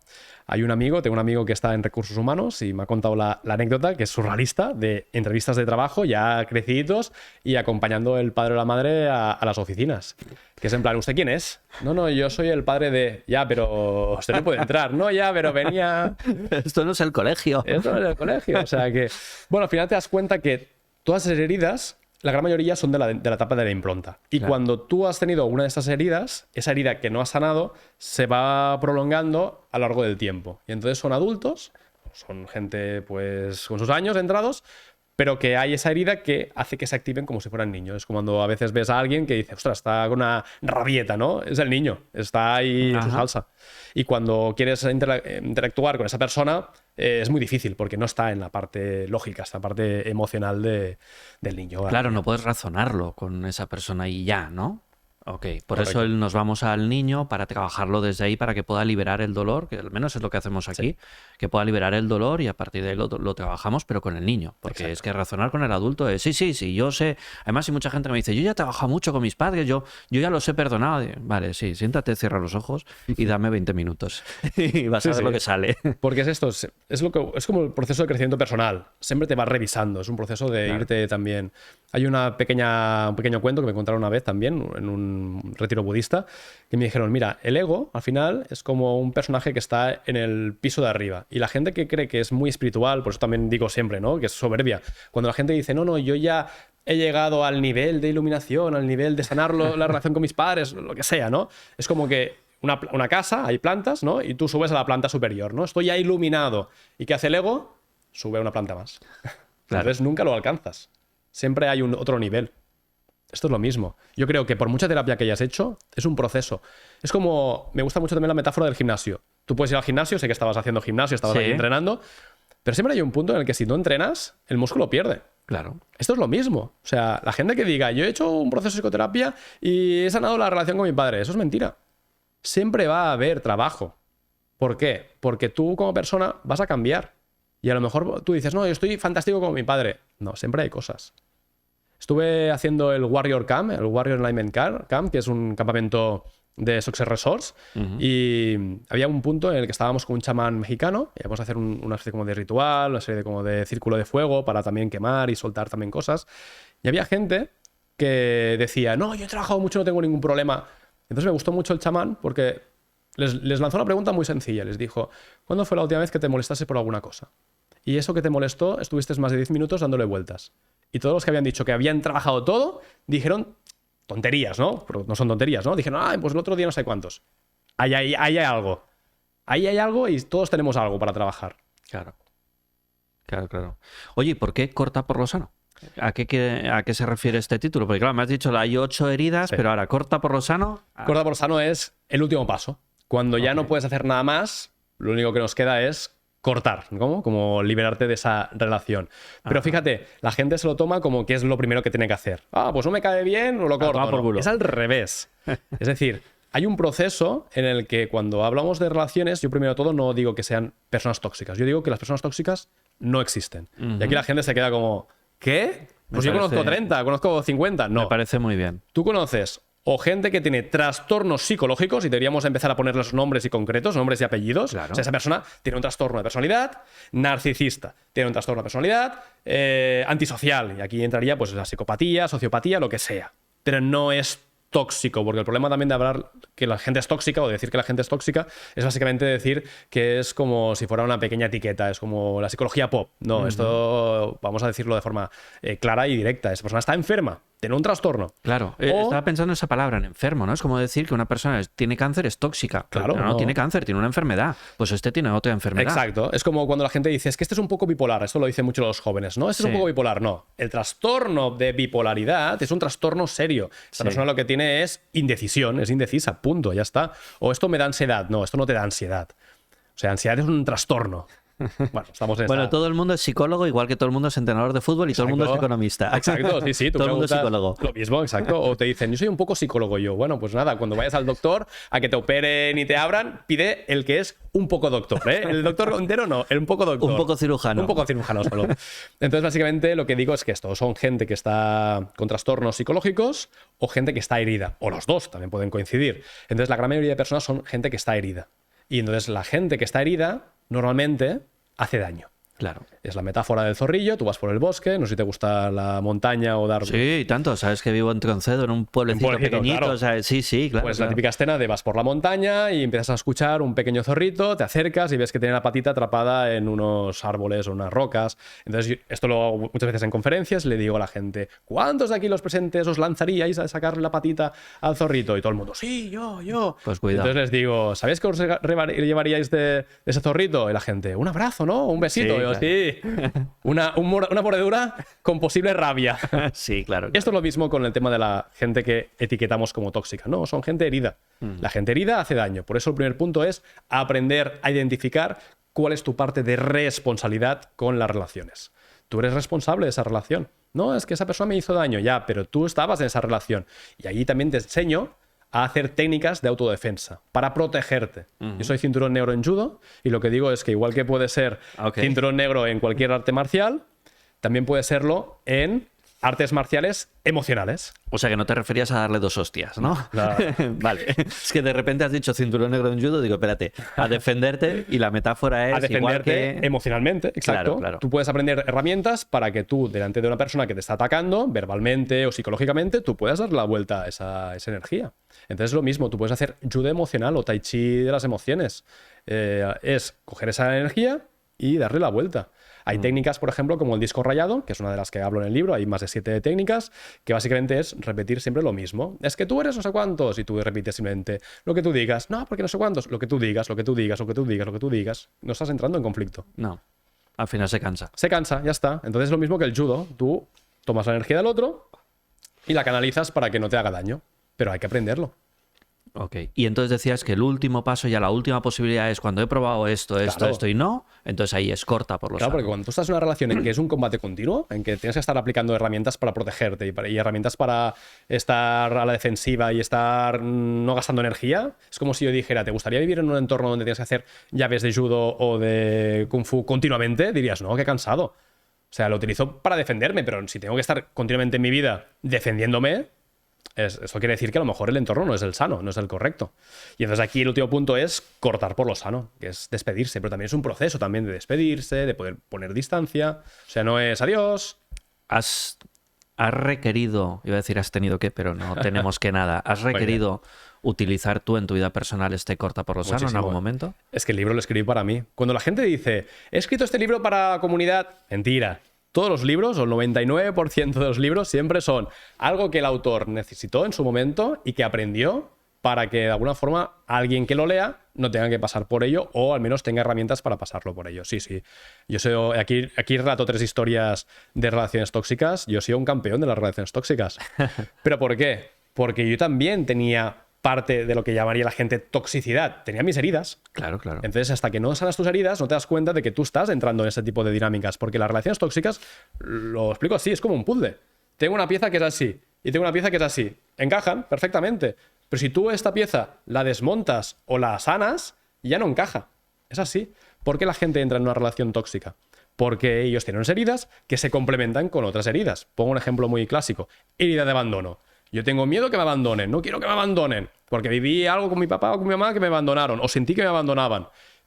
Tengo un amigo que está en recursos humanos y me ha contado la anécdota, que es surrealista, de entrevistas de trabajo ya creciditos y acompañando el padre o la madre a las oficinas. Que es en plan, ¿usted quién es? No, yo soy el padre de... Ya, pero usted no puede entrar. No, ya, pero venía... Esto no es el colegio. Esto no es el colegio. O sea que... Bueno, al final te das cuenta que todas esas heridas, la gran mayoría son de la etapa de la impronta. Y Claro. cuando tú has tenido una de estas heridas, esa herida que no has sanado se va prolongando a lo largo del tiempo. Y entonces son adultos, son gente pues con sus años entrados, pero que hay esa herida que hace que se activen como si fueran niños. Es como cuando a veces ves a alguien que dice, ostras, está con una rabieta, ¿no? Es el niño, está ahí en su Ajá. salsa. Y cuando quieres interactuar con esa persona, es muy difícil porque no está en la parte lógica, está en la parte emocional del niño. Claro, no puedes razonarlo con esa persona y ya, ¿no? Ok, por Correcto. eso nos vamos al niño para trabajarlo desde ahí para que pueda liberar el dolor, que al menos es lo que hacemos aquí, que pueda liberar el dolor y a partir de ahí lo trabajamos, pero con el niño. Porque Exacto. es que razonar con el adulto es, sí, yo sé. Además, hay mucha gente que me dice, yo ya he trabajado mucho con mis padres, yo ya los he perdonado. Vale, sí, siéntate, cierra los ojos y dame 20 minutos y vas a Sí, ver lo sí. que sale. Porque es esto, es como el proceso de crecimiento personal. Siempre te vas revisando, es un proceso de Claro. irte también. Hay un pequeño cuento que me contaron una vez también en un retiro budista, que me dijeron, mira, el ego al final es como un personaje que está en el piso de arriba. Y la gente que cree que es muy espiritual, por eso también digo siempre, ¿no? Que es soberbia. Cuando la gente dice, no, yo ya he llegado al nivel de iluminación, al nivel de sanar la relación con mis padres, lo que sea, ¿no? Es como que una casa, hay plantas, ¿no? Y tú subes a la planta superior, ¿no? Estoy ya iluminado. ¿Y qué hace el ego? Sube a una planta más. Claro. Entonces nunca lo alcanzas. Siempre hay otro nivel. Esto es lo mismo. Yo creo que por mucha terapia que hayas hecho, es un proceso. Es como, me gusta mucho también la metáfora del gimnasio. Tú puedes ir al gimnasio, sé que estabas haciendo gimnasio, estabas Sí. ahí entrenando, pero siempre hay un punto en el que si no entrenas, el músculo pierde. Claro. Esto es lo mismo. O sea, la gente que diga, yo he hecho un proceso de psicoterapia y he sanado la relación con mi padre, eso es mentira. Siempre va a haber trabajo. ¿Por qué? Porque tú como persona vas a cambiar. Y a lo mejor tú dices, no, yo estoy fantástico con mi padre. No, siempre hay cosas. Estuve haciendo el Warrior Camp, el Warrior Enlightenment Camp, que es un campamento de Success Resorts, y había un punto en el que estábamos con un chamán mexicano, y íbamos a hacer una especie como de ritual, una serie como de círculo de fuego para también quemar y soltar también cosas. Y había gente que decía, no, yo he trabajado mucho, no tengo ningún problema. Entonces me gustó mucho el chamán porque les lanzó una pregunta muy sencilla. Les dijo, ¿cuándo fue la última vez que te molestaste por alguna cosa? Y eso que te molestó, estuviste más de 10 minutos dándole vueltas. Y todos los que habían dicho que habían trabajado todo, dijeron tonterías, ¿no? Pero no son tonterías, ¿no? Dijeron, pues el otro día no sé cuántos. Ahí hay algo. Ahí hay algo y todos tenemos algo para trabajar. Claro. Claro. Oye, ¿y por qué corta por lo sano? ¿A qué se refiere este título? Porque claro, me has dicho hay 8 heridas, Sí. pero ahora corta por lo sano. Corta por sano es el último paso. Cuando ya no puedes hacer nada más, lo único que nos queda es cortar, ¿cómo? Como liberarte de esa relación. Pero fíjate, la gente se lo toma como que es lo primero que tiene que hacer. Pues no me cae bien, lo corto. toma por No, culo. es al revés. Es decir, hay un proceso en el que cuando hablamos de relaciones, yo primero de todo no digo que sean personas tóxicas. Yo digo que las personas tóxicas no existen. Y aquí la gente se queda como, ¿qué? Pues yo conozco 30, conozco 50. No. Me parece muy bien. Tú conoces o gente que tiene trastornos psicológicos, y deberíamos empezar a poner los nombres y concretos, nombres y apellidos. Claro. O sea, esa persona tiene un trastorno de personalidad, narcisista, tiene un trastorno de personalidad, antisocial, y aquí entraría pues la psicopatía, sociopatía, lo que sea. Pero no es tóxico, porque el problema también de hablar que la gente es tóxica o de decir que la gente es tóxica es básicamente decir que es como si fuera una pequeña etiqueta, es como la psicología pop. No, esto vamos a decirlo de forma clara y directa. Esa persona está enferma, tiene un trastorno. Claro, O- estaba pensando en esa palabra, en enfermo, ¿no? Es como decir que una persona tiene cáncer es tóxica. Claro, Pero no tiene cáncer, tiene una enfermedad. Pues este tiene otra enfermedad. Exacto. Es como cuando la gente dice, es que este es un poco bipolar. Esto lo dicen mucho los jóvenes, ¿no? Este es un Sí. poco bipolar. No. El trastorno de bipolaridad es un trastorno serio. Esta Sí. persona lo que tiene es indecisión, es indecisa, punto, ya está. O esto me da ansiedad. No, esto no te da ansiedad. O sea, ansiedad es un trastorno. Bueno, estamos en Bueno, esta... todo el mundo es psicólogo, igual que todo el mundo es entrenador de fútbol y todo el mundo es economista. Exacto, sí, sí. Tú Todo el mundo es preguntas psicólogo. lo mismo, exacto. O te dicen, yo soy un poco psicólogo yo. Bueno, pues nada, cuando vayas al doctor a que te operen y te abran, pide el que es un poco doctor, ¿eh? El doctor entero no, el un poco doctor. Un poco cirujano. Un poco cirujano solo. Entonces, básicamente, lo que digo es que esto son gente que está con trastornos psicológicos o gente que está herida. O los dos también pueden coincidir. Entonces, la gran mayoría de personas son gente que está herida. Y entonces, la gente que está herida normalmente hace daño. Claro. Es la metáfora del zorrillo, tú vas por el bosque, no sé si te gusta la montaña o dar... Sí, tanto. Sabes que vivo en Troncedo, en un pueblecito, pueblecito, pequeñito. claro. O sea, sí, sí, claro. Pues claro. la típica escena de vas por la montaña y empiezas a escuchar un pequeño zorrito, te acercas y ves que tiene la patita atrapada en unos árboles o unas rocas. Entonces, esto lo hago muchas veces en conferencias, le digo a la gente, ¿cuántos de aquí los presentes os lanzaríais a sacarle la patita al zorrito? Y todo el mundo, sí, yo. Pues cuidado. Entonces les digo, ¿sabéis que os llevaríais de ese zorrito? Y la gente, un abrazo, ¿no? Un besito. Sí, Y yo, claro. sí. Una mordedura con posible rabia. Sí, claro. Esto es lo mismo con el tema de la gente que etiquetamos como tóxica. No, son gente herida. La gente herida hace daño. Por eso el primer punto es aprender a identificar cuál es tu parte de responsabilidad con las relaciones. Tú eres responsable de esa relación. No, es que esa persona me hizo daño, ya, pero tú estabas en esa relación. Y allí también te enseño a hacer técnicas de autodefensa para protegerte. Yo soy cinturón negro en judo y lo que digo es que igual que puede ser Ok. cinturón negro en cualquier arte marcial, también puede serlo en artes marciales emocionales. O sea, que no te referías a darle 2 hostias, ¿no? Claro. Vale. Es que de repente has dicho cinturón negro en judo, digo, espérate, a defenderte y la metáfora es A defenderte igual que... emocionalmente, exacto. Claro, claro. Tú puedes aprender herramientas para que tú, delante de una persona que te está atacando, verbalmente o psicológicamente, tú puedas darle la vuelta a esa energía. Entonces, lo mismo, tú puedes hacer judo emocional o tai chi de las emociones. Es coger esa energía y darle la vuelta. Hay técnicas, por ejemplo, como el disco rayado, que es una de las que hablo en el libro, hay más de 7 técnicas, que básicamente es repetir siempre lo mismo. Es que tú eres no sé cuántos y tú repites simplemente lo que tú digas. No, porque no sé cuántos. Lo que tú digas, lo que tú digas, lo que tú digas, lo que tú digas. No estás entrando en conflicto. No, al final se cansa. Se cansa, ya está. Entonces es lo mismo que el judo. Tú tomas la energía del otro y la canalizas para que no te haga daño. Pero hay que aprenderlo. Ok. Y entonces decías que el último paso, ya la última posibilidad es cuando he probado esto Claro. y no, entonces ahí es corta por los Claro, porque sano. cuando tú estás en una relación en que es un combate continuo, en que tienes que estar aplicando herramientas para protegerte y herramientas para estar a la defensiva y estar no gastando energía, es como si yo dijera, ¿te gustaría vivir en un entorno donde tienes que hacer llaves de judo o de kung fu continuamente? Dirías, no, qué cansado. O sea, lo utilizo para defenderme, pero si tengo que estar continuamente en mi vida defendiéndome, eso quiere decir que a lo mejor el entorno no es el sano, no es el correcto. Y entonces aquí el último punto es cortar por lo sano, que es despedirse, pero también es un proceso también de despedirse, de poder poner distancia. O sea, no es adiós. Has requerido, iba a decir has tenido que, pero no tenemos que nada. ¿Has requerido utilizar tú en tu vida personal este corta por lo sano en Muchísimo. algún momento? Es que el libro lo escribí para mí. Cuando la gente dice, he escrito este libro para la comunidad, mentira. Todos los libros, o el 99% de los libros, siempre son algo que el autor necesitó en su momento y que aprendió para que de alguna forma alguien que lo lea no tenga que pasar por ello o al menos tenga herramientas para pasarlo por ello. Sí, sí. Yo soy, aquí relato 3 historias de relaciones tóxicas. Yo soy un campeón de las relaciones tóxicas. ¿Pero por qué? Porque yo también tenía parte de lo que llamaría la gente toxicidad. Tenía mis heridas. Claro, claro. Entonces, hasta que no sanas tus heridas, no te das cuenta de que tú estás entrando en ese tipo de dinámicas. Porque las relaciones tóxicas, lo explico así, es como un puzzle. Tengo una pieza que es así y tengo una pieza que es así. Encajan perfectamente. Pero si tú esta pieza la desmontas o la sanas, ya no encaja. Es así. ¿Por qué la gente entra en una relación tóxica? Porque ellos tienen unas heridas que se complementan con otras heridas. Pongo un ejemplo muy clásico. Herida de abandono. Yo tengo miedo que me abandonen, no quiero que me abandonen, porque viví algo con mi papá o con mi mamá que me abandonaron, o sentí que me abandonaban.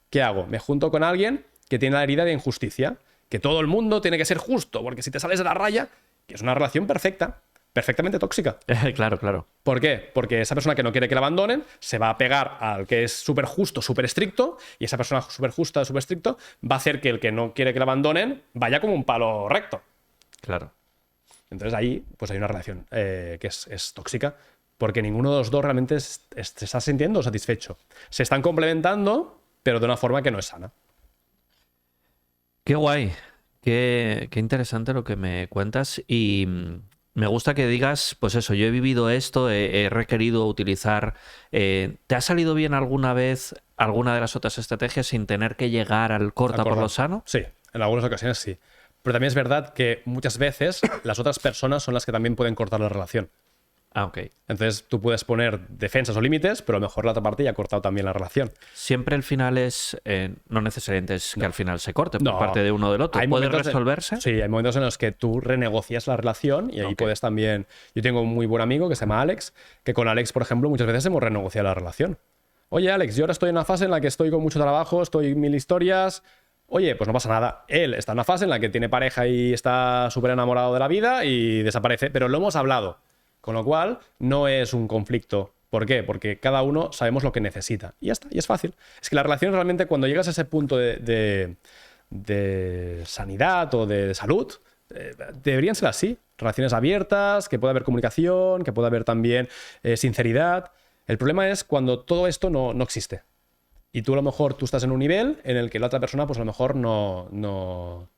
¿Qué hago? Me junto con alguien que tiene la herida de injusticia, que todo el mundo tiene que ser justo, porque si te sales de la raya, que es una relación perfecta, perfectamente tóxica. Claro, claro. ¿Por qué? Porque esa persona que no quiere que la abandonen se va a pegar al que es súper justo, súper estricto, y esa persona súper justa, súper estricto, va a hacer que el que no quiere que la abandonen vaya como un palo recto. Claro. Entonces ahí pues hay una relación que es tóxica porque ninguno de los dos realmente se está sintiendo satisfecho. Se están complementando, pero de una forma que no es sana. Qué guay. Qué interesante lo que me cuentas. Y Me gusta que digas, pues eso, yo he vivido esto, he requerido utilizar... ¿te ha salido bien alguna vez alguna de las otras estrategias sin tener que llegar al corta por lo sano? Sí, en algunas ocasiones sí. Pero también es verdad que muchas veces las otras personas son las que también pueden cortar la relación. Ah, ok. Entonces tú puedes poner defensas o límites, pero a lo mejor la otra parte ya ha cortado también la relación. Siempre el final es... no necesariamente es que al final se corte por parte de uno o del otro. Hay ¿Puede momentos resolverse? Sí, hay momentos en los que tú renegocias la relación y ahí puedes también... Yo tengo un muy buen amigo que se llama Alex, que con Alex, por ejemplo, muchas veces hemos renegociado la relación. Oye, Alex, yo ahora estoy en una fase en la que estoy con mucho trabajo, estoy en 1000 historias... Oye, pues no pasa nada. Él está en una fase en la que tiene pareja y está súper enamorado de la vida y desaparece, pero lo hemos hablado. Con lo cual, no es un conflicto. ¿Por qué? Porque cada uno sabemos lo que necesita. Y ya está, y es fácil. Es que las relaciones realmente, cuando llegas a ese punto de sanidad o de salud, deberían ser así. Relaciones abiertas, que pueda haber comunicación, que pueda haber también sinceridad. El problema es cuando todo esto no existe. Y tú a lo mejor tú estás en un nivel en el que la otra persona pues a lo mejor no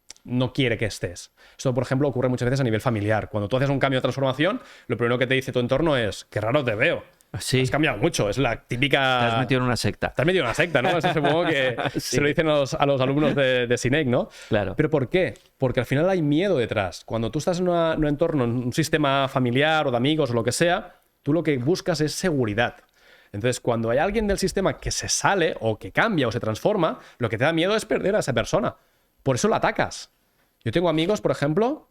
quiere que estés. Esto, por ejemplo, ocurre muchas veces a nivel familiar. Cuando tú haces un cambio de transformación, lo primero que te dice tu entorno es qué raro te veo. Sí. Has cambiado mucho. Es la típica... Te has metido en una secta. Te has metido en una secta, ¿no? Eso supongo que Sí. se lo dicen a los alumnos de SINEC, ¿no? Claro. ¿Pero por qué? Porque al final hay miedo detrás. Cuando tú estás en un entorno, en un sistema familiar o de amigos o lo que sea, tú lo que buscas es seguridad. Entonces, cuando hay alguien del sistema que se sale o que cambia o se transforma, lo que te da miedo es perder a esa persona. Por eso la atacas. Yo tengo amigos, por ejemplo,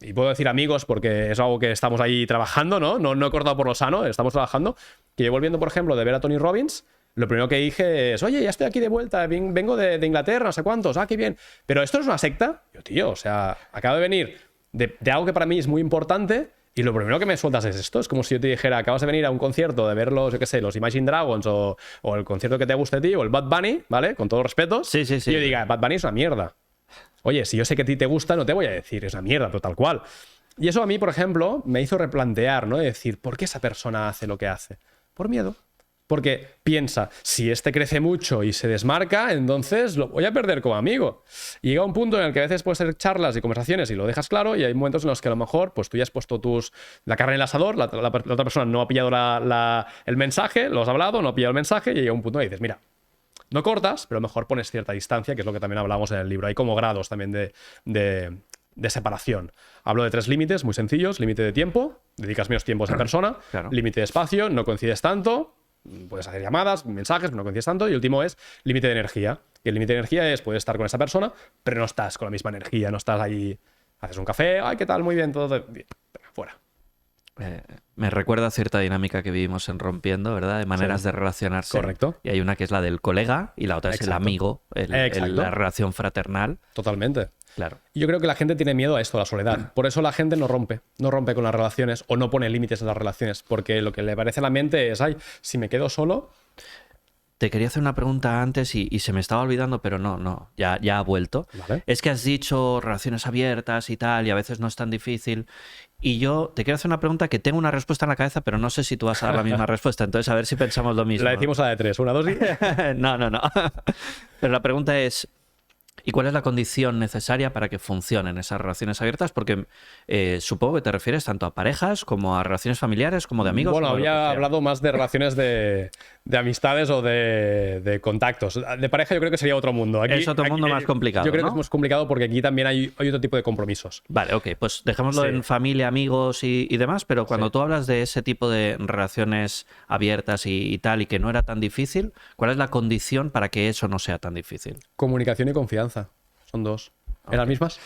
y puedo decir amigos porque es algo que estamos ahí trabajando, ¿no? No he cortado por lo sano, estamos trabajando. Que yo volviendo, por ejemplo, de ver a Tony Robbins, lo primero que dije es, oye, ya estoy aquí de vuelta, vengo de Inglaterra, no sé cuántos, qué bien. Pero ¿esto no es una secta? Yo, tío, o sea, acabo de venir de algo que para mí es muy importante. Y lo primero que me sueltas es esto. Es como si yo te dijera, acabas de venir a un concierto de ver los, yo qué sé, los Imagine Dragons o el concierto que te guste a ti o el Bad Bunny, ¿vale? Con todos los respetos. Sí. Y yo diga, Bad Bunny es una mierda. Oye, si yo sé que a ti te gusta, no te voy a decir, es una mierda, pero tal cual. Y eso a mí, por ejemplo, me hizo replantear, ¿no? De decir, ¿por qué esa persona hace lo que hace? Por miedo. Porque piensa, si este crece mucho y se desmarca, entonces lo voy a perder como amigo. Y llega un punto en el que a veces puedes hacer charlas y conversaciones y lo dejas claro, y hay momentos en los que a lo mejor pues tú ya has puesto la carne en el asador, la otra persona no ha pillado el mensaje, lo has hablado, no ha pillado el mensaje, y llega un punto en el que dices, mira, no cortas, pero a lo mejor pones cierta distancia, que es lo que también hablamos en el libro. Hay como grados también de separación. Hablo de 3 límites muy sencillos. Límite de tiempo, dedicas menos tiempo a esa persona. Claro. Límite de espacio, no coincides tanto. Puedes hacer llamadas, mensajes, pero no coincides tanto. Y el último es límite de energía. Y el límite de energía es, puedes estar con esa persona, pero no estás con la misma energía, no estás ahí, haces un café, ay, ¿qué tal? Muy bien, todo bien. Fuera. Me recuerda a cierta dinámica que vivimos en Rompiendo, ¿verdad? De maneras de relacionarse. Correcto. Y hay una que es la del colega y la otra es el amigo, la relación fraternal. Totalmente. Claro. Y yo creo que la gente tiene miedo a esto, a la soledad. Por eso la gente no rompe con las relaciones o no pone límites a las relaciones, porque lo que le parece a la mente es, ay, si me quedo solo... Te quería hacer una pregunta antes y se me estaba olvidando, pero no, ya ha vuelto. Vale. Es que has dicho relaciones abiertas y tal, y a veces no es tan difícil. Y yo te quiero hacer una pregunta que tengo una respuesta en la cabeza, pero no sé si tú vas a dar la misma respuesta. Entonces, a ver si pensamos lo mismo. La decimos a la de 3, 1, 2 y... No. Pero la pregunta es, ¿y cuál es la condición necesaria para que funcionen esas relaciones abiertas? Porque supongo que te refieres tanto a parejas como a relaciones familiares, como de amigos. Bueno, como de lo que había sea. hablado más de relaciones de amistades o de contactos. De pareja yo creo que sería otro mundo. Es otro mundo más complicado, Yo creo ¿no? que es más complicado porque aquí también hay otro tipo de compromisos. Vale, ok, pues dejémoslo Sí. en familia, amigos y demás, pero cuando tú hablas de ese tipo de relaciones abiertas y tal, y que no era tan difícil, ¿cuál es la condición para que eso no sea tan difícil? Comunicación y confianza. Son 2. ¿Eran las mismas?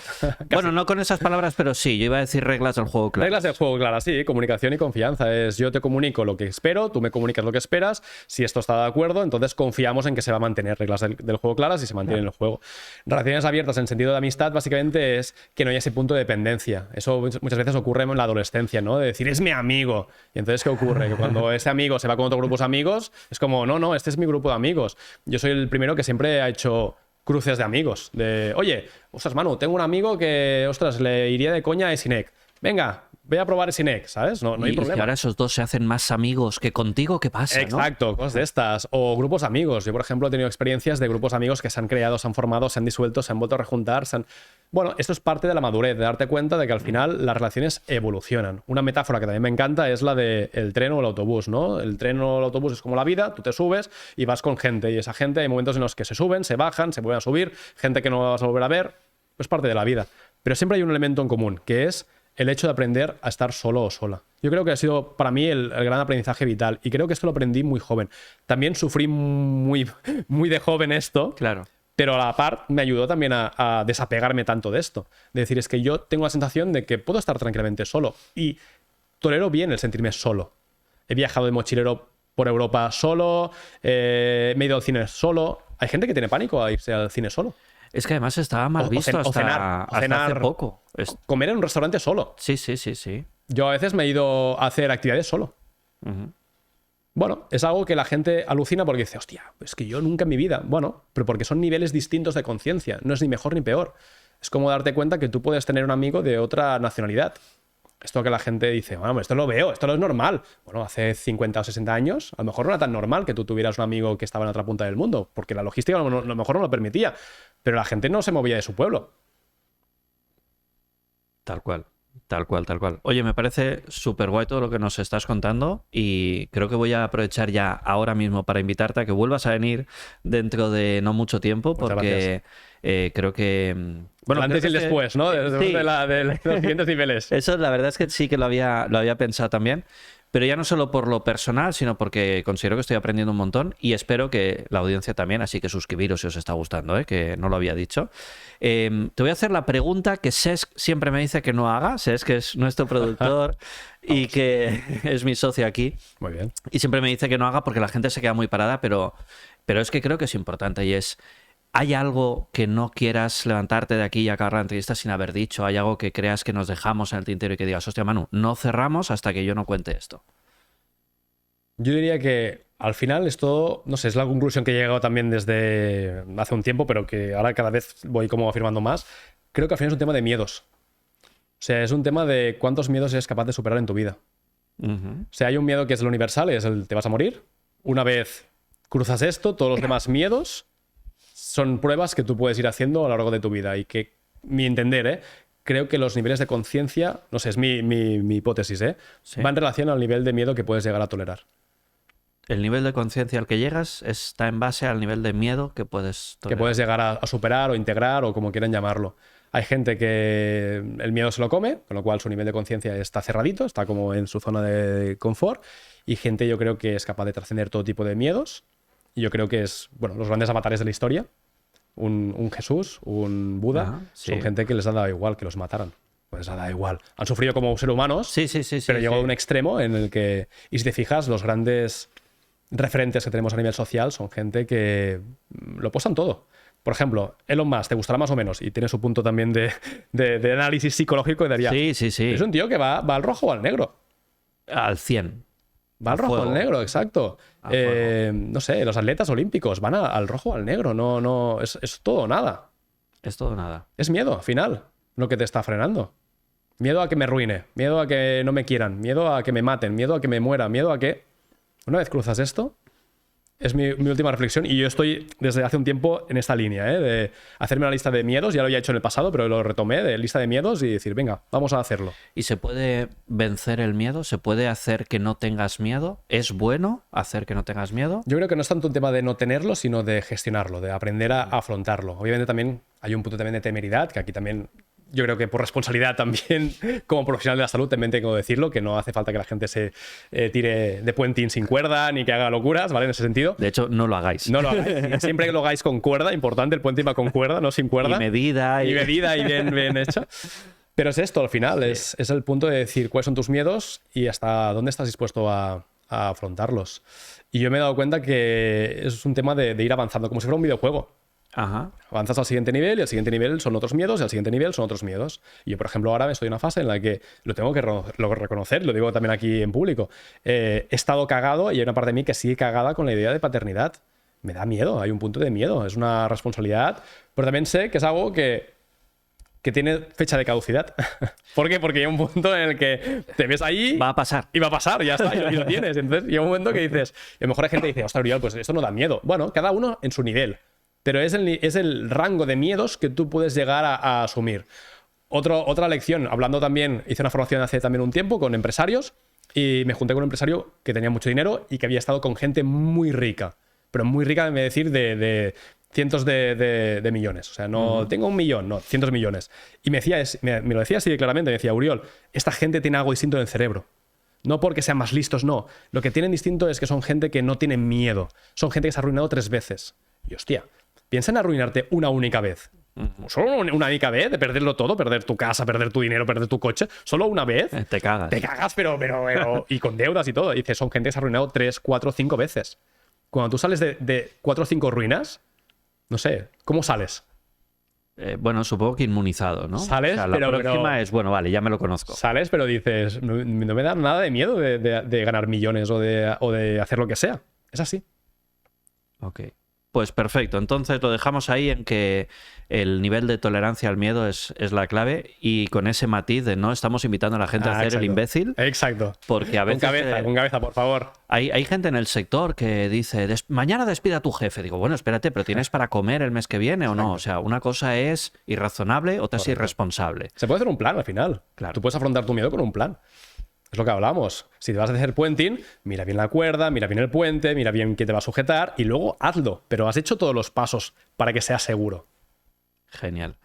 Bueno, no con esas palabras, pero sí, yo iba a decir reglas del juego claras. Reglas del juego, claras, sí. Comunicación y confianza. Es yo te comunico lo que espero, tú me comunicas lo que esperas. Si esto está de acuerdo, entonces confiamos en que se va a mantener. Reglas del juego claras y se mantiene en el juego. Relaciones abiertas en sentido de amistad, básicamente es que no haya ese punto de dependencia. Eso muchas veces ocurre en la adolescencia, ¿no? De decir, es mi amigo. Y entonces, ¿qué ocurre? Que cuando ese amigo se va con otro grupo de amigos, es como, no, este es mi grupo de amigos. Yo soy el primero que siempre ha hecho cruces de amigos. De, oye, ostras, Manu, tengo un amigo que, ostras, le iría de coña a Sinek. Venga, voy a probar Sinek, ¿sabes? No hay y problema. que ahora esos dos se hacen más amigos que contigo, ¿qué pasa? Exacto, cosas de estas. O grupos amigos. Yo, por ejemplo, he tenido experiencias de grupos amigos que se han creado, se han formado, se han disuelto, se han vuelto a rejuntar. Bueno, esto es parte de la madurez, de darte cuenta de que al final las relaciones evolucionan. Una metáfora que también me encanta es la del tren o el autobús, ¿no? El tren o el autobús es como la vida, tú te subes y vas con gente. Y esa gente hay momentos en los que se suben, se bajan, se vuelven a subir, gente que no vas a volver a ver. Es parte de la vida. Pero siempre hay un elemento en común, que es el hecho de aprender a estar solo o sola. Yo creo que ha sido para mí el gran aprendizaje vital y creo que esto lo aprendí muy joven. También sufrí muy de joven esto, Claro. pero a la par me ayudó también a desapegarme tanto de esto. De decir, es que yo tengo la sensación de que puedo estar tranquilamente solo y tolero bien el sentirme solo. He viajado de mochilero por Europa solo, me he ido al cine solo. Hay gente que tiene pánico a irse al cine solo. Es que además estaba mal visto hasta hace poco. Comer en un restaurante solo. Sí. Yo a veces me he ido a hacer actividades solo. Bueno, es algo que la gente alucina porque dice, hostia, es que yo nunca en mi vida. Bueno, pero porque son niveles distintos de conciencia. No es ni mejor ni peor. Es como darte cuenta que tú puedes tener un amigo de otra nacionalidad. Esto que la gente dice, bueno, esto lo veo, esto no es normal. Bueno, hace 50 o 60 años, a lo mejor no era tan normal que tú tuvieras un amigo que estaba en otra punta del mundo, porque la logística a lo mejor no lo permitía. Pero la gente no se movía de su pueblo. Tal cual. Oye, me parece súper guay todo lo que nos estás contando y creo que voy a aprovechar ya ahora mismo para invitarte a que vuelvas a venir dentro de no mucho tiempo porque creo que... Bueno, antes y el después, ¿no? Sí. De los siguientes niveles. Eso la verdad es que sí que lo había pensado también. Pero ya no solo por lo personal, sino porque considero que estoy aprendiendo un montón y espero que la audiencia también, así que suscribiros si os está gustando, que no lo había dicho. Te voy a hacer la pregunta que Cesc siempre me dice que no haga. Cesc, que es nuestro productor y que es mi socio aquí. Muy bien. Y siempre me dice que no haga porque la gente se queda muy parada, pero es que creo que es importante y es... ¿Hay algo que no quieras levantarte de aquí y acabar la entrevista sin haber dicho? ¿Hay algo que creas que nos dejamos en el tintero y que digas, hostia, Manu, no cerramos hasta que yo no cuente esto? Yo diría que al final esto, no sé, es la conclusión que he llegado también desde hace un tiempo, pero que ahora cada vez voy como afirmando más. Creo que al final es un tema de miedos. O sea, es un tema de cuántos miedos eres capaz de superar en tu vida. O sea, hay un miedo que es el universal, es el te vas a morir. Una vez cruzas esto, todos los demás miedos son pruebas que tú puedes ir haciendo a lo largo de tu vida y que, mi entender, creo que los niveles de conciencia, no sé, es mi hipótesis, Sí. va en relación al nivel de miedo que puedes llegar a tolerar. El nivel de conciencia al que llegas está en base al nivel de miedo que puedes tolerar. Que puedes llegar a superar o integrar o como quieran llamarlo. Hay gente que el miedo se lo come, con lo cual su nivel de conciencia está cerradito, está como en su zona de confort, y gente yo creo que es capaz de trascender todo tipo de miedos. Y yo creo que es, bueno, los grandes avatares de la historia, un Jesús, un Buda, Ajá, sí. son gente que les ha dado igual que los mataran. Pues les ha dado igual. Han sufrido como seres humanos, Sí. pero llegó a un extremo en el que, y si te fijas, los grandes referentes que tenemos a nivel social son gente que lo posan todo. Por ejemplo, Elon Musk, te gustará más o menos, y tiene su punto también de análisis psicológico y daría. Sí. Es un tío que va al rojo o al negro. Al 100. Va al rojo o fuego. al negro, exacto. No sé, los atletas olímpicos van al rojo o al negro. No, es todo o nada. Es todo o nada. Es miedo, al final, lo que te está frenando. Miedo a que me arruine, miedo a que no me quieran, miedo a que me maten, miedo a que me muera, miedo a que... Una vez cruzas esto, es mi última reflexión y yo estoy desde hace un tiempo en esta línea, de hacerme una lista de miedos, ya lo había hecho en el pasado, pero lo retomé de lista de miedos y decir, venga, vamos a hacerlo. ¿Y se puede vencer el miedo? ¿Se puede hacer que no tengas miedo? ¿Es bueno hacer que no tengas miedo? Yo creo que no es tanto un tema de no tenerlo, sino de gestionarlo, de aprender a afrontarlo. Obviamente también hay un punto también de temeridad, que aquí también yo creo que por responsabilidad también como profesional de la salud también tengo que decirlo, que no hace falta que la gente se tire de puenting sin cuerda ni que haga locuras, ¿vale? En ese sentido. De hecho, no lo hagáis. No lo hagáis. Siempre que lo hagáis con cuerda, importante, el puenting va con cuerda, no sin cuerda. Y medida. Y medida y bien hecha. Pero es esto, al final, es el punto de decir cuáles son tus miedos y hasta dónde estás dispuesto a afrontarlos. Y yo me he dado cuenta que es un tema de ir avanzando, como si fuera un videojuego. Ajá. Avanzas al siguiente nivel y el siguiente nivel son otros miedos y al siguiente nivel son otros miedos. Y yo, por ejemplo, ahora estoy en una fase en la que lo tengo que reconocer, lo digo también aquí en público. He estado cagado y hay una parte de mí que sigue cagada con la idea de paternidad. Me da miedo, hay un punto de miedo, es una responsabilidad, pero también sé que es algo que que tiene fecha de caducidad. ¿Por qué? Porque hay un punto en el que te ves ahí... Va a pasar. Y va a pasar, ya está, y lo tienes. Entonces llega un momento que dices... Y a lo mejor hay gente que dice, ostras, Oriol, pues esto no da miedo. Bueno, cada uno en su nivel. Pero es el rango de miedos que tú puedes llegar a asumir. Otra lección, hablando también... Hice una formación hace también un tiempo con empresarios y me junté con un empresario que tenía mucho dinero y que había estado con gente muy rica. Pero muy rica, me decir, de cientos de millones. O sea, no tengo 1 millón, no, cientos de millones. Y me lo decía así de claramente, me decía, Oriol, esta gente tiene algo distinto en el cerebro. No porque sean más listos, no. Lo que tienen distinto es que son gente que no tiene miedo. Son gente que se ha arruinado 3 veces. Y hostia, piensa en arruinarte una única vez. Solo una única vez de perderlo todo, perder tu casa, perder tu dinero, perder tu coche. Solo una vez. Te cagas. Te cagas, pero y con deudas y todo. Y dices, son gente que se ha arruinado 3, 4, 5 veces. Cuando tú sales de 4 o 5 ruinas, no sé, ¿cómo sales? Bueno, supongo que inmunizado, ¿no? Sales, o sea, la pero próxima es, bueno, vale, ya me lo conozco. Sales, pero dices, no me da nada de miedo de ganar millones o de hacer lo que sea. Es así. Ok. Pues perfecto. Entonces lo dejamos ahí en que el nivel de tolerancia al miedo es la clave y con ese matiz de no estamos invitando a la gente a hacer el imbécil. Exacto. Porque a veces... Con cabeza, por favor. Hay gente en el sector que dice, mañana despida a tu jefe. Digo, bueno, espérate, pero ¿tienes para comer el mes que viene o no? O sea, una cosa es irrazonable, otra es irresponsable. Se puede hacer un plan al final. Claro. Tú puedes afrontar tu miedo con un plan. Es lo que hablamos. Si te vas a hacer puenting, mira bien la cuerda, mira bien el puente, mira bien quién te va a sujetar y luego hazlo. Pero has hecho todos los pasos para que sea seguro. Genial.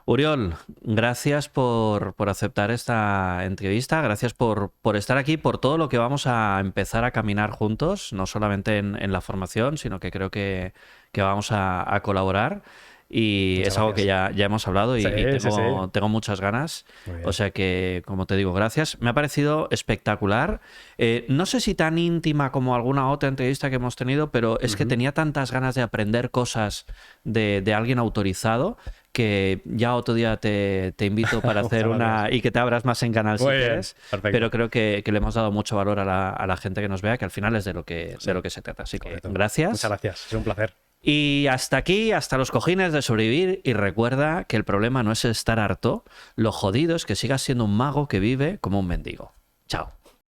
Oriol, gracias por aceptar esta entrevista, gracias por estar aquí, por todo lo que vamos a empezar a caminar juntos, no solamente en la formación, sino que creo que vamos a colaborar. Y Muchas es algo que gracias. ya hemos hablado y tengo muchas ganas. O sea que, como te digo, gracias. Me ha parecido espectacular. No sé si tan íntima como alguna otra entrevista que hemos tenido, pero es que tenía tantas ganas de aprender cosas de alguien autorizado que ya otro día te invito para hacer una y que te abras más en canal si quieres. Perfecto. Pero creo que le hemos dado mucho valor a la gente que nos vea, que al final es de lo que se trata. Así que gracias. Muchas gracias. Es un placer. Y hasta aquí, hasta los cojines de sobrevivir. Y recuerda que el problema no es estar harto, lo jodido es que sigas siendo un mago que vive como un mendigo. Chao.